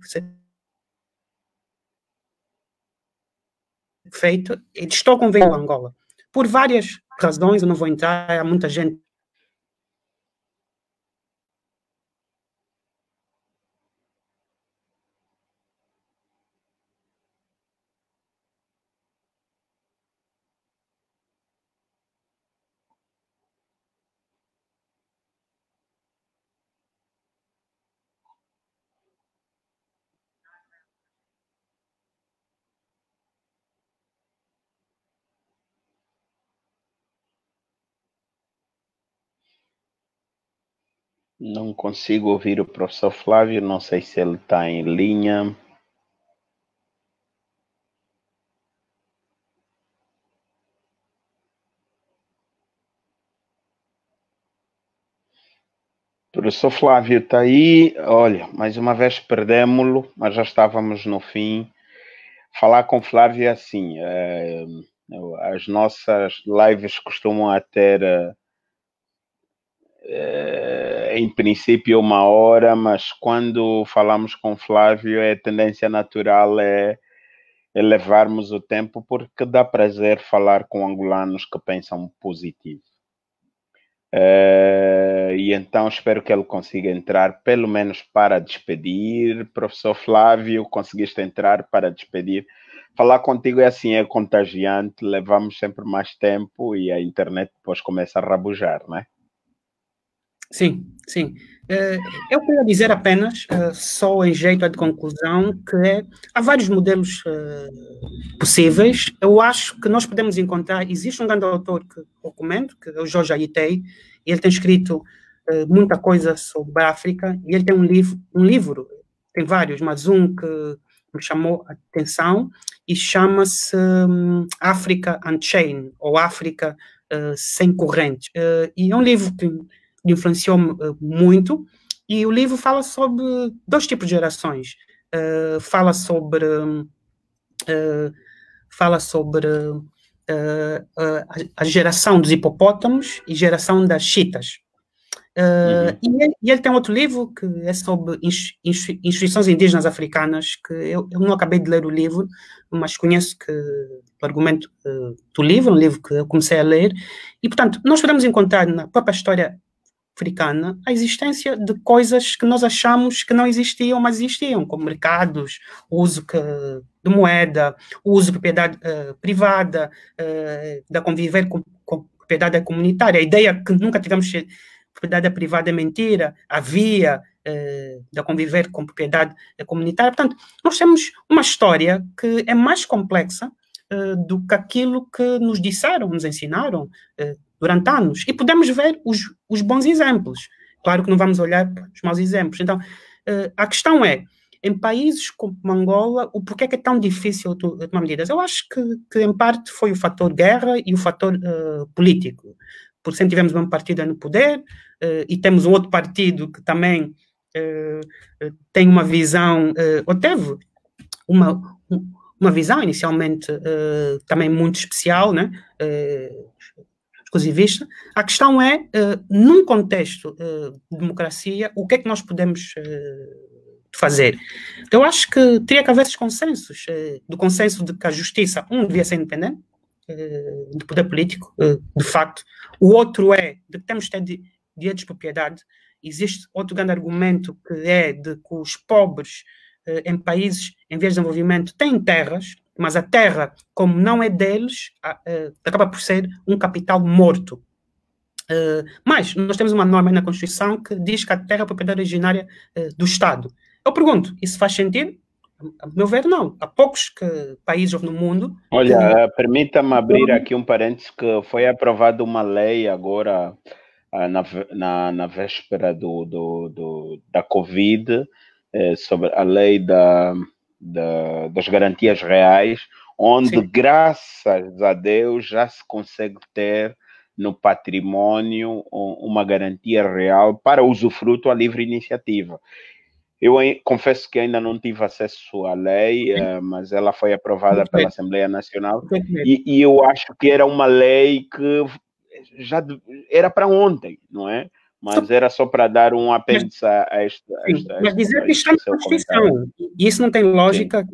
feito. E estou convencido com Angola. Por várias razões, eu não vou entrar, há muita gente Não consigo ouvir o professor Flávio, não sei se ele está em linha. Professor Flávio está aí. Olha, mais uma vez perdemos-lo, mas já estávamos no fim. Falar com Flávio é assim, as nossas lives costumam a ter, em princípio, 1 hora, mas quando falamos com Flávio, a tendência natural é elevarmos o tempo, porque dá prazer falar com angolanos que pensam positivo. E então espero que ele consiga entrar, pelo menos para despedir. Professor Flávio, conseguiste entrar para despedir? Falar contigo é assim, é contagiante, levamos sempre mais tempo e a internet depois começa a rabujar, não é? Sim, sim. Eu queria dizer apenas, só em jeito de conclusão, que há vários modelos possíveis. Eu acho que nós podemos encontrar, existe um grande autor que recomendo, que é o Jorge Aitei, e ele tem escrito muita coisa sobre a África, e ele tem um livro, tem vários, mas um que me chamou a atenção, e chama-se África Unchained, ou África Sem Correntes. E é um livro que influenciou-me muito, e o livro fala sobre 2 tipos de gerações. Fala sobre a geração dos hipopótamos e geração das chitas. E ele tem outro livro que é sobre instituições indígenas africanas, que eu não acabei de ler o livro, mas conheço que o argumento do livro, um livro que eu comecei a ler, e, portanto, nós podemos encontrar na própria história africana a existência de coisas que nós achamos que não existiam, mas existiam, como mercados, o uso de moeda, o uso de propriedade privada, da conviver com propriedade comunitária. A ideia que nunca tivemos propriedade privada é mentira, havia da conviver com propriedade comunitária. Portanto, nós temos uma história que é mais complexa do que aquilo que nos disseram, nos ensinaram durante anos, e podemos ver os bons exemplos. Claro que não vamos olhar para os maus exemplos. Então, a questão é, em países como Angola, o porquê é que é tão difícil tomar medidas? Eu acho que em parte foi o fator guerra e o fator político, porque sempre tivemos um partido no poder, e temos um outro partido que também tem uma visão, ou teve uma visão inicialmente também muito especial, né? Exclusivista. A questão é, num contexto de democracia, o que é que nós podemos fazer? Então, eu acho que teria que haver esses consensos, do consenso de que a justiça, devia ser independente, do poder político, de facto. O outro é de que temos que ter direitos de propriedade. Existe outro grande argumento que é de que os pobres em países em vias de desenvolvimento têm terras, mas a terra, como não é deles, acaba por ser um capital morto. Mas nós temos uma norma na Constituição que diz que a terra é a propriedade originária do Estado. Eu pergunto, isso faz sentido? A meu ver, não. Há poucos países no mundo... Olha, permita-me abrir aqui um parênteses, que foi aprovada uma lei agora, na véspera da Covid, sobre a lei das garantias reais, onde, sim, graças a Deus, já se consegue ter no património uma garantia real para usufruto à livre iniciativa. Eu confesso que ainda não tive acesso à lei, mas ela foi aprovada pela Assembleia Nacional, e eu acho que era uma lei que já era para ontem, não é? Mas era só para dar um apêndice a esta... Mas dizer que está na Constituição, e isso não tem lógica,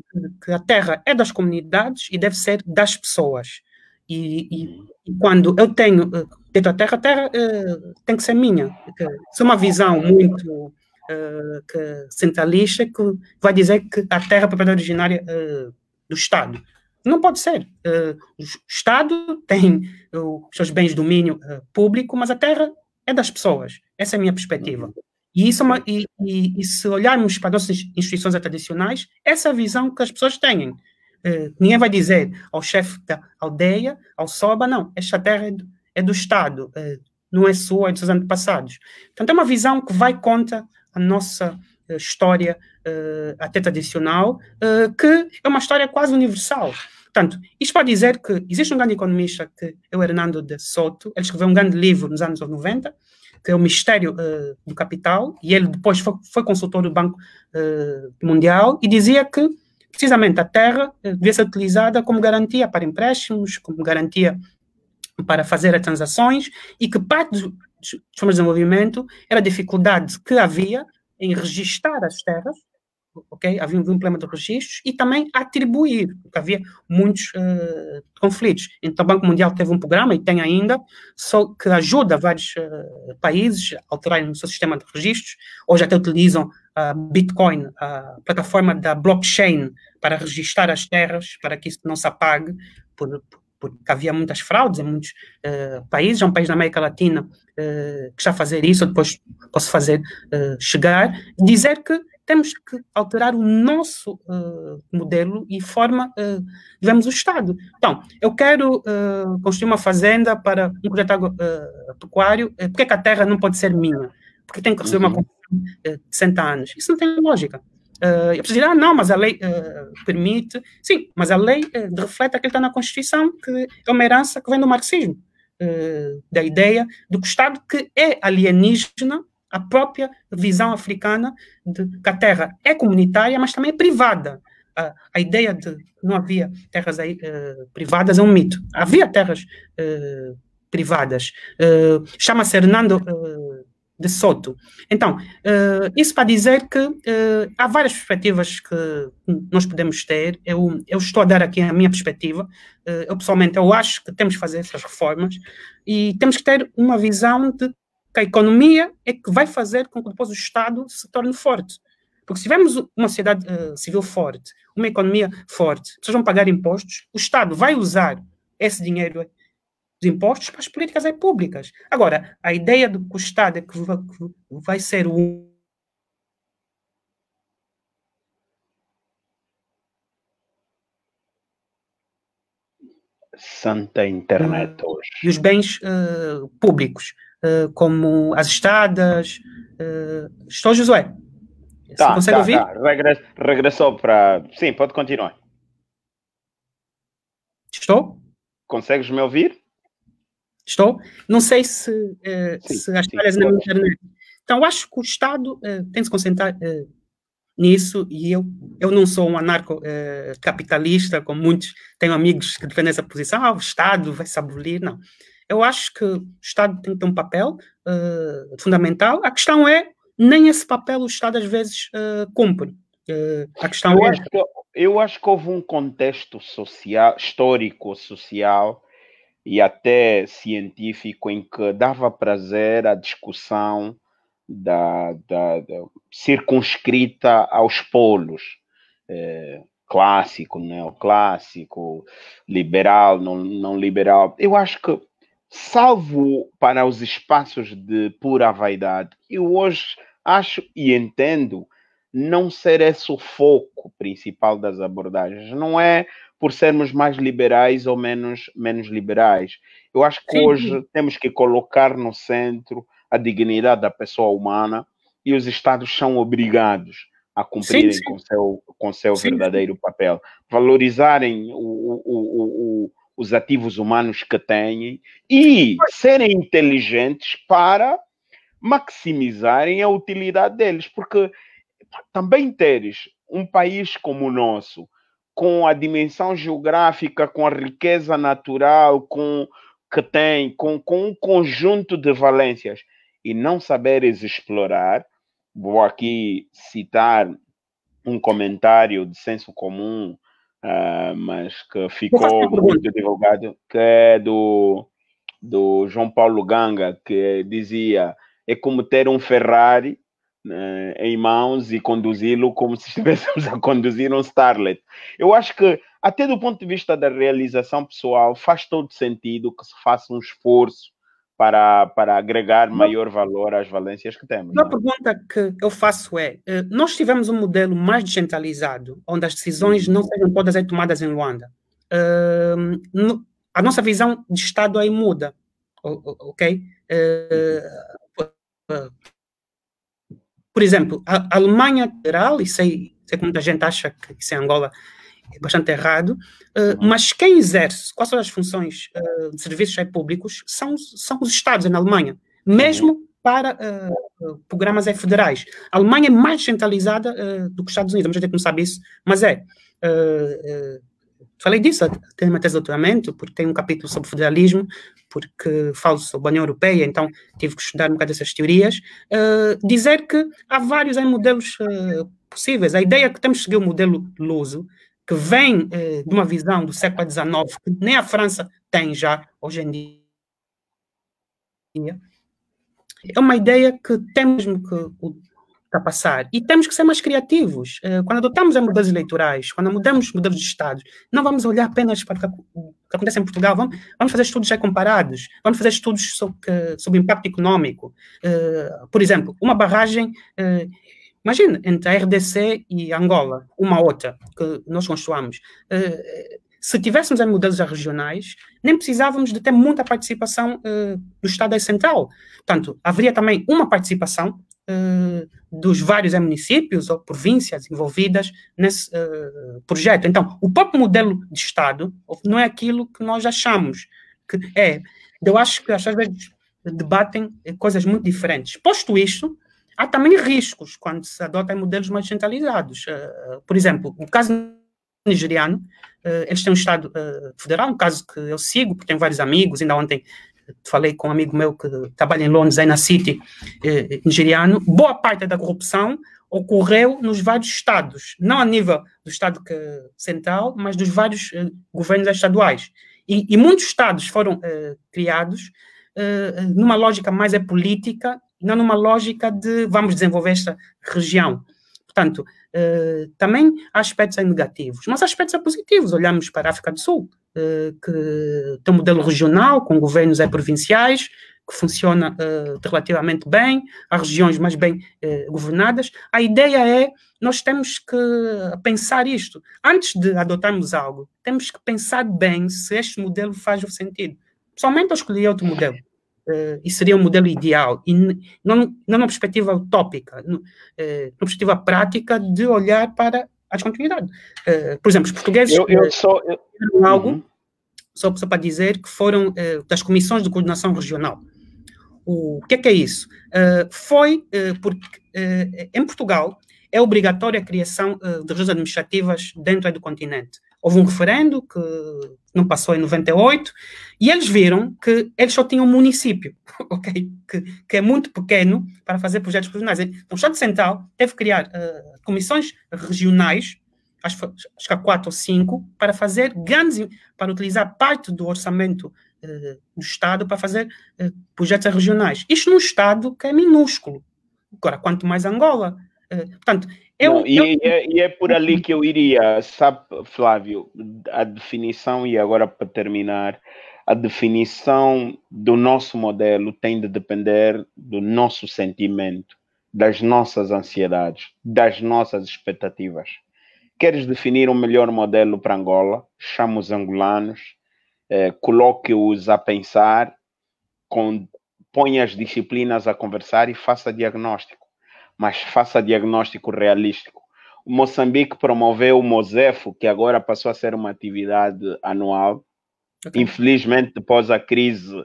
que a terra é das comunidades e deve ser das pessoas. E quando eu tenho dentro da terra, a terra tem que ser minha. Isso é uma visão muito centralista, que vai dizer que a terra é a propriedade originária do Estado. Não pode ser. O Estado tem os seus bens de domínio público, mas a terra é das pessoas. Essa é a minha perspectiva. E, e se olharmos para as nossas instituições tradicionais, essa é a visão que as pessoas têm. Ninguém vai dizer ao chefe da aldeia, ao soba, não, esta terra é do Estado. não é sua, é dos seus antepassados. Portanto, é uma visão que vai contra a nossa história até tradicional, que é uma história quase universal. Portanto, isto para dizer que existe um grande economista, que é o Hernando de Soto. Ele escreveu um grande livro nos anos 90, que é o Mistério do Capital, e ele depois foi consultor do Banco Mundial, e dizia que, precisamente, a terra devia ser utilizada como garantia para empréstimos, como garantia para fazer as transações, e que parte dos formas de desenvolvimento era a dificuldade que havia em registar as terras, ok? Havia um problema de registros, e também atribuir, porque havia muitos conflitos. Então, o Banco Mundial teve um programa, e tem ainda, só que ajuda vários países a alterarem o seu sistema de registros. Hoje até utilizam a Bitcoin, a plataforma da blockchain, para registrar as terras, para que isso não se apague, porque havia muitas fraudes em muitos países. É um país da América Latina que está a fazer isso. Eu depois posso fazer chegar, dizer que temos que alterar o nosso modelo e forma de vermos o Estado. Então, eu quero construir uma fazenda para um projeto agropecuário. Por que a terra não pode ser minha? Porque tem que receber uma concessão de 60 anos. Isso não tem lógica. Eu preciso dizer, não, mas a lei permite. Sim, mas a lei reflete aquilo que está na Constituição, que é uma herança que vem do marxismo, da ideia do Estado que é alienígena, a própria visão africana de que a terra é comunitária, mas também é privada. A ideia de que não havia terras privadas é um mito. Havia terras privadas. Chama-se Hernando de Soto. Então, isso para dizer que há várias perspectivas que nós podemos ter. Eu estou a dar aqui a minha perspectiva. Eu, pessoalmente, eu acho que temos que fazer essas reformas e temos que ter uma visão de que a economia é que vai fazer com que depois o Estado se torne forte. Porque se tivermos uma sociedade civil forte, uma economia forte, as pessoas vão pagar impostos, o Estado vai usar esse dinheiro dos impostos para as políticas públicas. Agora, a ideia do que o Estado é que vai ser o Santa internet hoje. E os bens públicos, como as estradas. Estou, Josué? Tá, consegue ouvir? Tá. Regressou para... Sim, pode continuar. Estou? Consegues me ouvir? Estou? Não sei se as falhas na minha internet. Então, acho que o Estado tem de se concentrar nisso, e eu não sou um anarco-capitalista, como muitos, tenho amigos que defendem essa posição, o Estado vai se abolir, não. Eu acho que o Estado tem que ter um papel fundamental. A questão é, nem esse papel o Estado às vezes cumpre. A questão eu acho que houve um contexto social, histórico, social e até científico em que dava prazer à discussão da circunscrita aos polos, clássico, neoclássico, liberal, não liberal. Eu acho que, salvo para os espaços de pura vaidade, eu hoje acho e entendo não ser esse o foco principal das abordagens. Não é por sermos mais liberais ou menos liberais. Eu acho que hoje temos que colocar no centro a dignidade da pessoa humana, e os Estados são obrigados a cumprirem com seu verdadeiro papel. Valorizarem os ativos humanos que têm e serem inteligentes para maximizarem a utilidade deles, porque também teres um país como o nosso, com a dimensão geográfica, com a riqueza natural que tem, com um conjunto de valências, e não saberes explorar. Vou aqui citar um comentário de senso comum, mas que ficou muito divulgado, que é do João Paulo Ganga, que dizia: é como ter um Ferrari em mãos e conduzi-lo como se estivéssemos a conduzir um Starlet. Eu acho que, até do ponto de vista da realização pessoal, faz todo sentido que se faça um esforço para agregar maior valor às valências que temos. Uma pergunta que eu faço é, nós tivemos um modelo mais descentralizado, onde as decisões não sejam todas tomadas em Luanda. A nossa visão de Estado aí muda, ok? Por exemplo, a Alemanha Federal, e sei que muita gente acha que isso em Angola é bastante errado, mas quem exerce quais são as funções de serviços públicos são os Estados na Alemanha, mesmo para programas federais. A Alemanha é mais centralizada do que os Estados Unidos, muita gente não sabe isso, mas é. Falei disso até na tese de doutoramento, porque tem um capítulo sobre federalismo, porque falo sobre a União Europeia, então tive que estudar um bocado dessas teorias. Dizer que há vários modelos possíveis. A ideia é que temos que seguir o modelo luso, que vem de uma visão do século XIX, que nem a França tem já hoje em dia. É uma ideia que temos que ultrapassar. E temos que ser mais criativos. Quando adotamos modelos eleitorais, quando mudamos modelos de Estado, não vamos olhar apenas para o que acontece em Portugal, vamos fazer estudos já comparados, vamos fazer estudos sobre impacto econômico. Por exemplo, uma barragem, imagina, entre a RDC e Angola, uma outra, que nós construamos. Se tivéssemos modelos regionais, nem precisávamos de ter muita participação do Estado central. Portanto, haveria também uma participação dos vários municípios ou províncias envolvidas nesse projeto. Então, o próprio modelo de Estado não é aquilo que nós achamos que é. Eu acho que às vezes debatem coisas muito diferentes. Posto isto, há também riscos quando se adotam modelos mais centralizados. Por exemplo, o caso nigeriano, eles têm um Estado federal, um caso que eu sigo, porque tenho vários amigos, ainda ontem falei com um amigo meu que trabalha em Londres, aí na City, nigeriano. Boa parte da corrupção ocorreu nos vários estados, não a nível do Estado central, mas dos vários governos estaduais. E muitos estados foram criados numa lógica mais política, não numa lógica de vamos desenvolver esta região. Portanto, também há aspectos negativos, mas há aspectos positivos. Olhamos para a África do Sul, que tem um modelo regional, com governos provinciais, que funciona relativamente bem, há regiões mais bem governadas. A ideia é, nós temos que pensar isto. Antes de adotarmos algo, temos que pensar bem se este modelo faz o sentido. Pessoalmente, eu escolhi outro modelo. E seria um modelo ideal, e não numa perspectiva utópica, numa perspectiva prática de olhar para a descontinuidade. Por exemplo, os portugueses algo, só para dizer que foram das comissões de coordenação regional. O que é isso? Foi porque em Portugal é obrigatória a criação de regiões administrativas dentro do continente. Houve um referendo que não passou em 98 e eles viram que eles só tinham um município, okay? que é muito pequeno para fazer projetos regionais. Então, o Estado Central teve que criar comissões regionais, acho que há 4 ou 5, para fazer para utilizar parte do orçamento do Estado para fazer projetos regionais. Isto num Estado que é minúsculo. Agora, quanto mais Angola. Portanto, e é por ali que eu iria, sabe, Flávio, a definição, e agora para terminar, a definição do nosso modelo tem de depender do nosso sentimento, das nossas ansiedades, das nossas expectativas. Queres definir um melhor modelo para Angola? Chama os angolanos, coloque-os a pensar, põe as disciplinas a conversar e faça diagnóstico. Mas faça diagnóstico realístico. O Moçambique promoveu o Mosefo, que agora passou a ser uma atividade anual. Okay. Infelizmente, depois a crise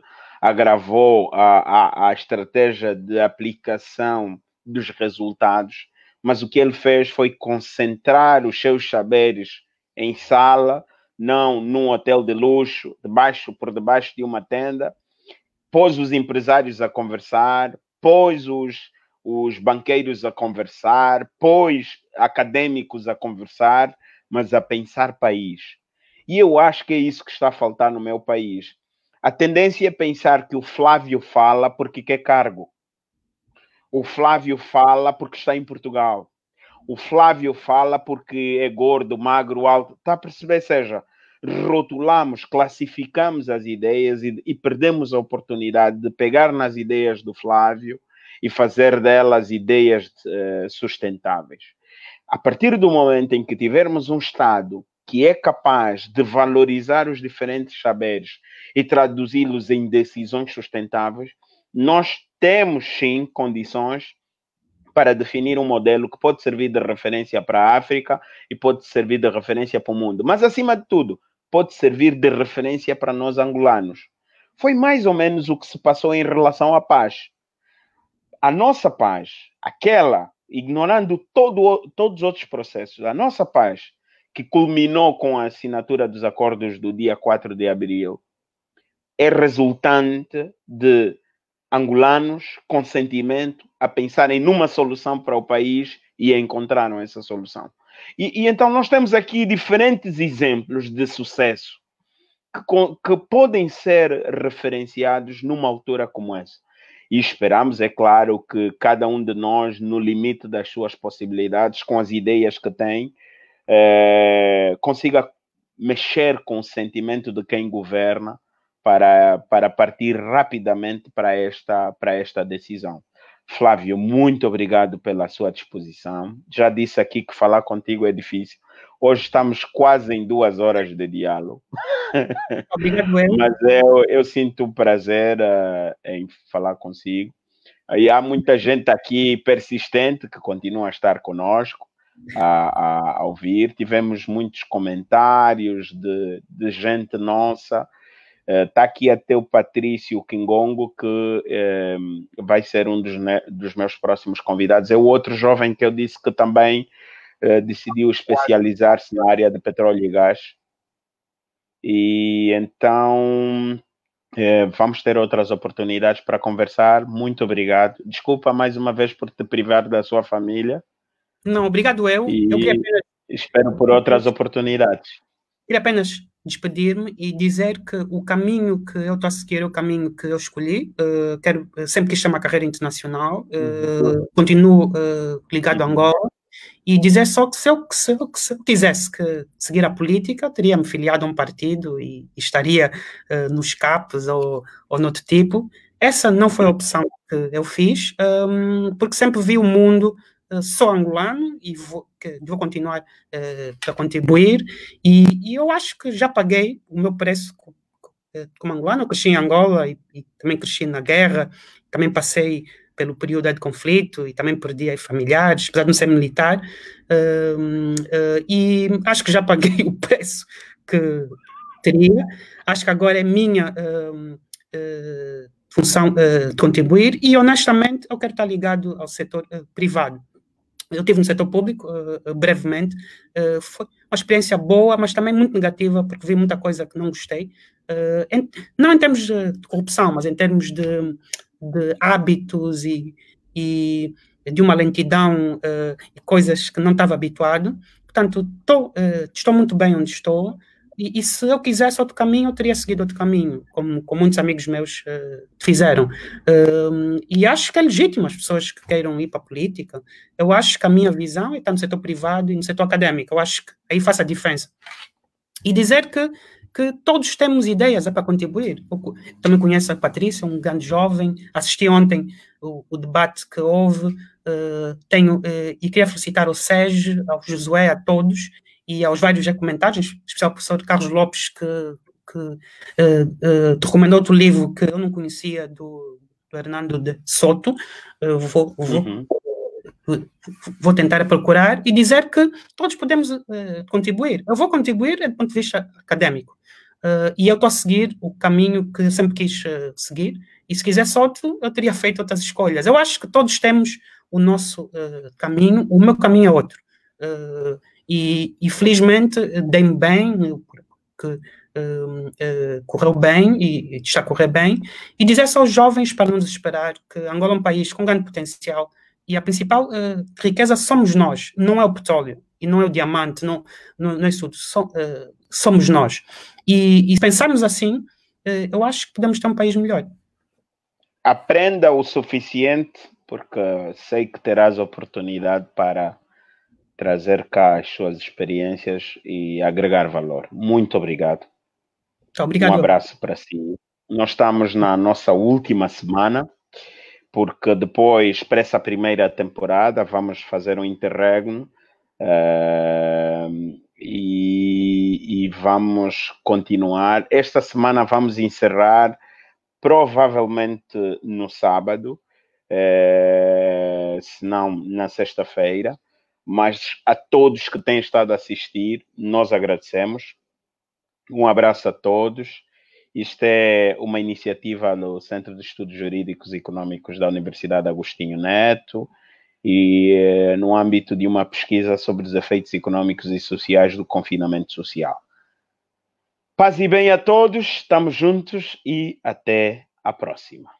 agravou a estratégia de aplicação dos resultados, mas o que ele fez foi concentrar os seus saberes em sala, não num hotel de luxo, por debaixo de uma tenda, pôs os empresários a conversar, pôs os banqueiros a conversar, pôs acadêmicos a conversar, mas a pensar país. E eu acho que é isso que está a faltar no meu país. A tendência é pensar que o Flávio fala porque quer cargo. O Flávio fala porque está em Portugal. O Flávio fala porque é gordo, magro, alto. Está a perceber? Ou seja, rotulamos, classificamos as ideias e perdemos a oportunidade de pegar nas ideias do Flávio e fazer delas ideias sustentáveis. A partir do momento em que tivermos um Estado que é capaz de valorizar os diferentes saberes e traduzi-los em decisões sustentáveis, nós temos sim condições para definir um modelo que pode servir de referência para a África e pode servir de referência para o mundo. Mas, acima de tudo, pode servir de referência para nós angolanos. Foi mais ou menos o que se passou em relação à paz. A nossa paz, aquela, ignorando todos os outros processos, a nossa paz, que culminou com a assinatura dos acordos do dia 4 de abril, é resultante de angolanos com sentimento a pensarem numa solução para o país e encontraram essa solução. E então nós temos aqui diferentes exemplos de sucesso que podem ser referenciados numa altura como essa. E esperamos, é claro, que cada um de nós, no limite das suas possibilidades, com as ideias que tem, consiga mexer com o sentimento de quem governa para partir rapidamente para esta decisão. Flávio, muito obrigado pela sua disposição. Já disse aqui que falar contigo é difícil. Hoje estamos quase em 2 horas de diálogo. Obrigado, Mas eu sinto prazer em falar consigo. E há muita gente aqui persistente que continua a estar conosco, a ouvir. Tivemos muitos comentários de gente nossa. Está aqui até o Patrício Kingongo, que vai ser um dos meus próximos convidados. É o outro jovem que eu disse que também decidiu especializar-se na área de petróleo e gás. E então vamos ter outras oportunidades para conversar. Muito obrigado. Desculpa mais uma vez por te privar da sua família. Não, obrigado eu. Eu queria apenas, espero por outras oportunidades. queria apenas despedir-me e dizer que o caminho que eu estou a seguir é o caminho que eu escolhi. Sempre quis ter uma carreira internacional. Continuo ligado a Angola. E dizer só que se eu quisesse seguir a política, teria-me filiado a um partido e estaria nos CAPs ou noutro tipo. Essa não foi a opção que eu fiz, porque sempre vi o mundo só angolano e vou continuar a contribuir. E eu acho que já paguei o meu preço como angolano. Eu cresci em Angola e também cresci na guerra, também passei pelo período de conflito e também perdi familiares, apesar de não ser militar, e acho que já paguei o preço que teria. Acho que agora é minha função de contribuir e, honestamente, eu quero estar ligado ao setor privado. Eu tive no setor público, brevemente, foi uma experiência boa, mas também muito negativa, porque vi muita coisa que não gostei, não em termos de corrupção, mas em termos de hábitos e de uma lentidão e coisas que não estava habituado. Portanto, estou muito bem onde estou e se eu quisesse outro caminho, eu teria seguido outro caminho, como muitos amigos meus fizeram. E acho que é legítimo as pessoas que queiram ir para a política. Eu acho que a minha visão é estar no setor privado e no setor académico. Eu acho que aí faz a diferença. E dizer que todos temos ideias para contribuir. Eu também conheço a Patrícia, um grande jovem, assisti ontem o debate que houve, e queria felicitar ao Sérgio, ao Josué, a todos, e aos vários comentários, em especial ao professor Carlos Lopes, que te recomendou outro livro que eu não conhecia, do Hernando de Soto. Vou tentar procurar e dizer que todos podemos contribuir. Eu vou contribuir do ponto de vista académico. E eu estou a seguir o caminho que eu sempre quis seguir. E se quisesse outro, eu teria feito outras escolhas. Eu acho que todos temos o nosso caminho. O meu caminho é outro. E felizmente dei-me bem, que correu bem e está a correr bem. E dizer só aos jovens para não desesperar que Angola é um país com grande potencial. E a principal riqueza somos nós, não é o petróleo, e não é o diamante, não é isso tudo, somos nós. E se pensarmos assim, eu acho que podemos ter um país melhor. Aprenda o suficiente, porque sei que terás oportunidade para trazer cá as suas experiências e agregar valor. Muito obrigado. Obrigado. Um abraço para si. Nós estamos na nossa última semana, porque depois, para essa primeira temporada, vamos fazer um interregno e vamos continuar. Esta semana vamos encerrar provavelmente no sábado, se não na sexta-feira. Mas a todos que têm estado a assistir, nós agradecemos. Um abraço a todos. Isto é uma iniciativa no Centro de Estudos Jurídicos e Econômicos da Universidade Agostinho Neto e no âmbito de uma pesquisa sobre os efeitos econômicos e sociais do confinamento social. Paz e bem a todos, estamos juntos e até a próxima.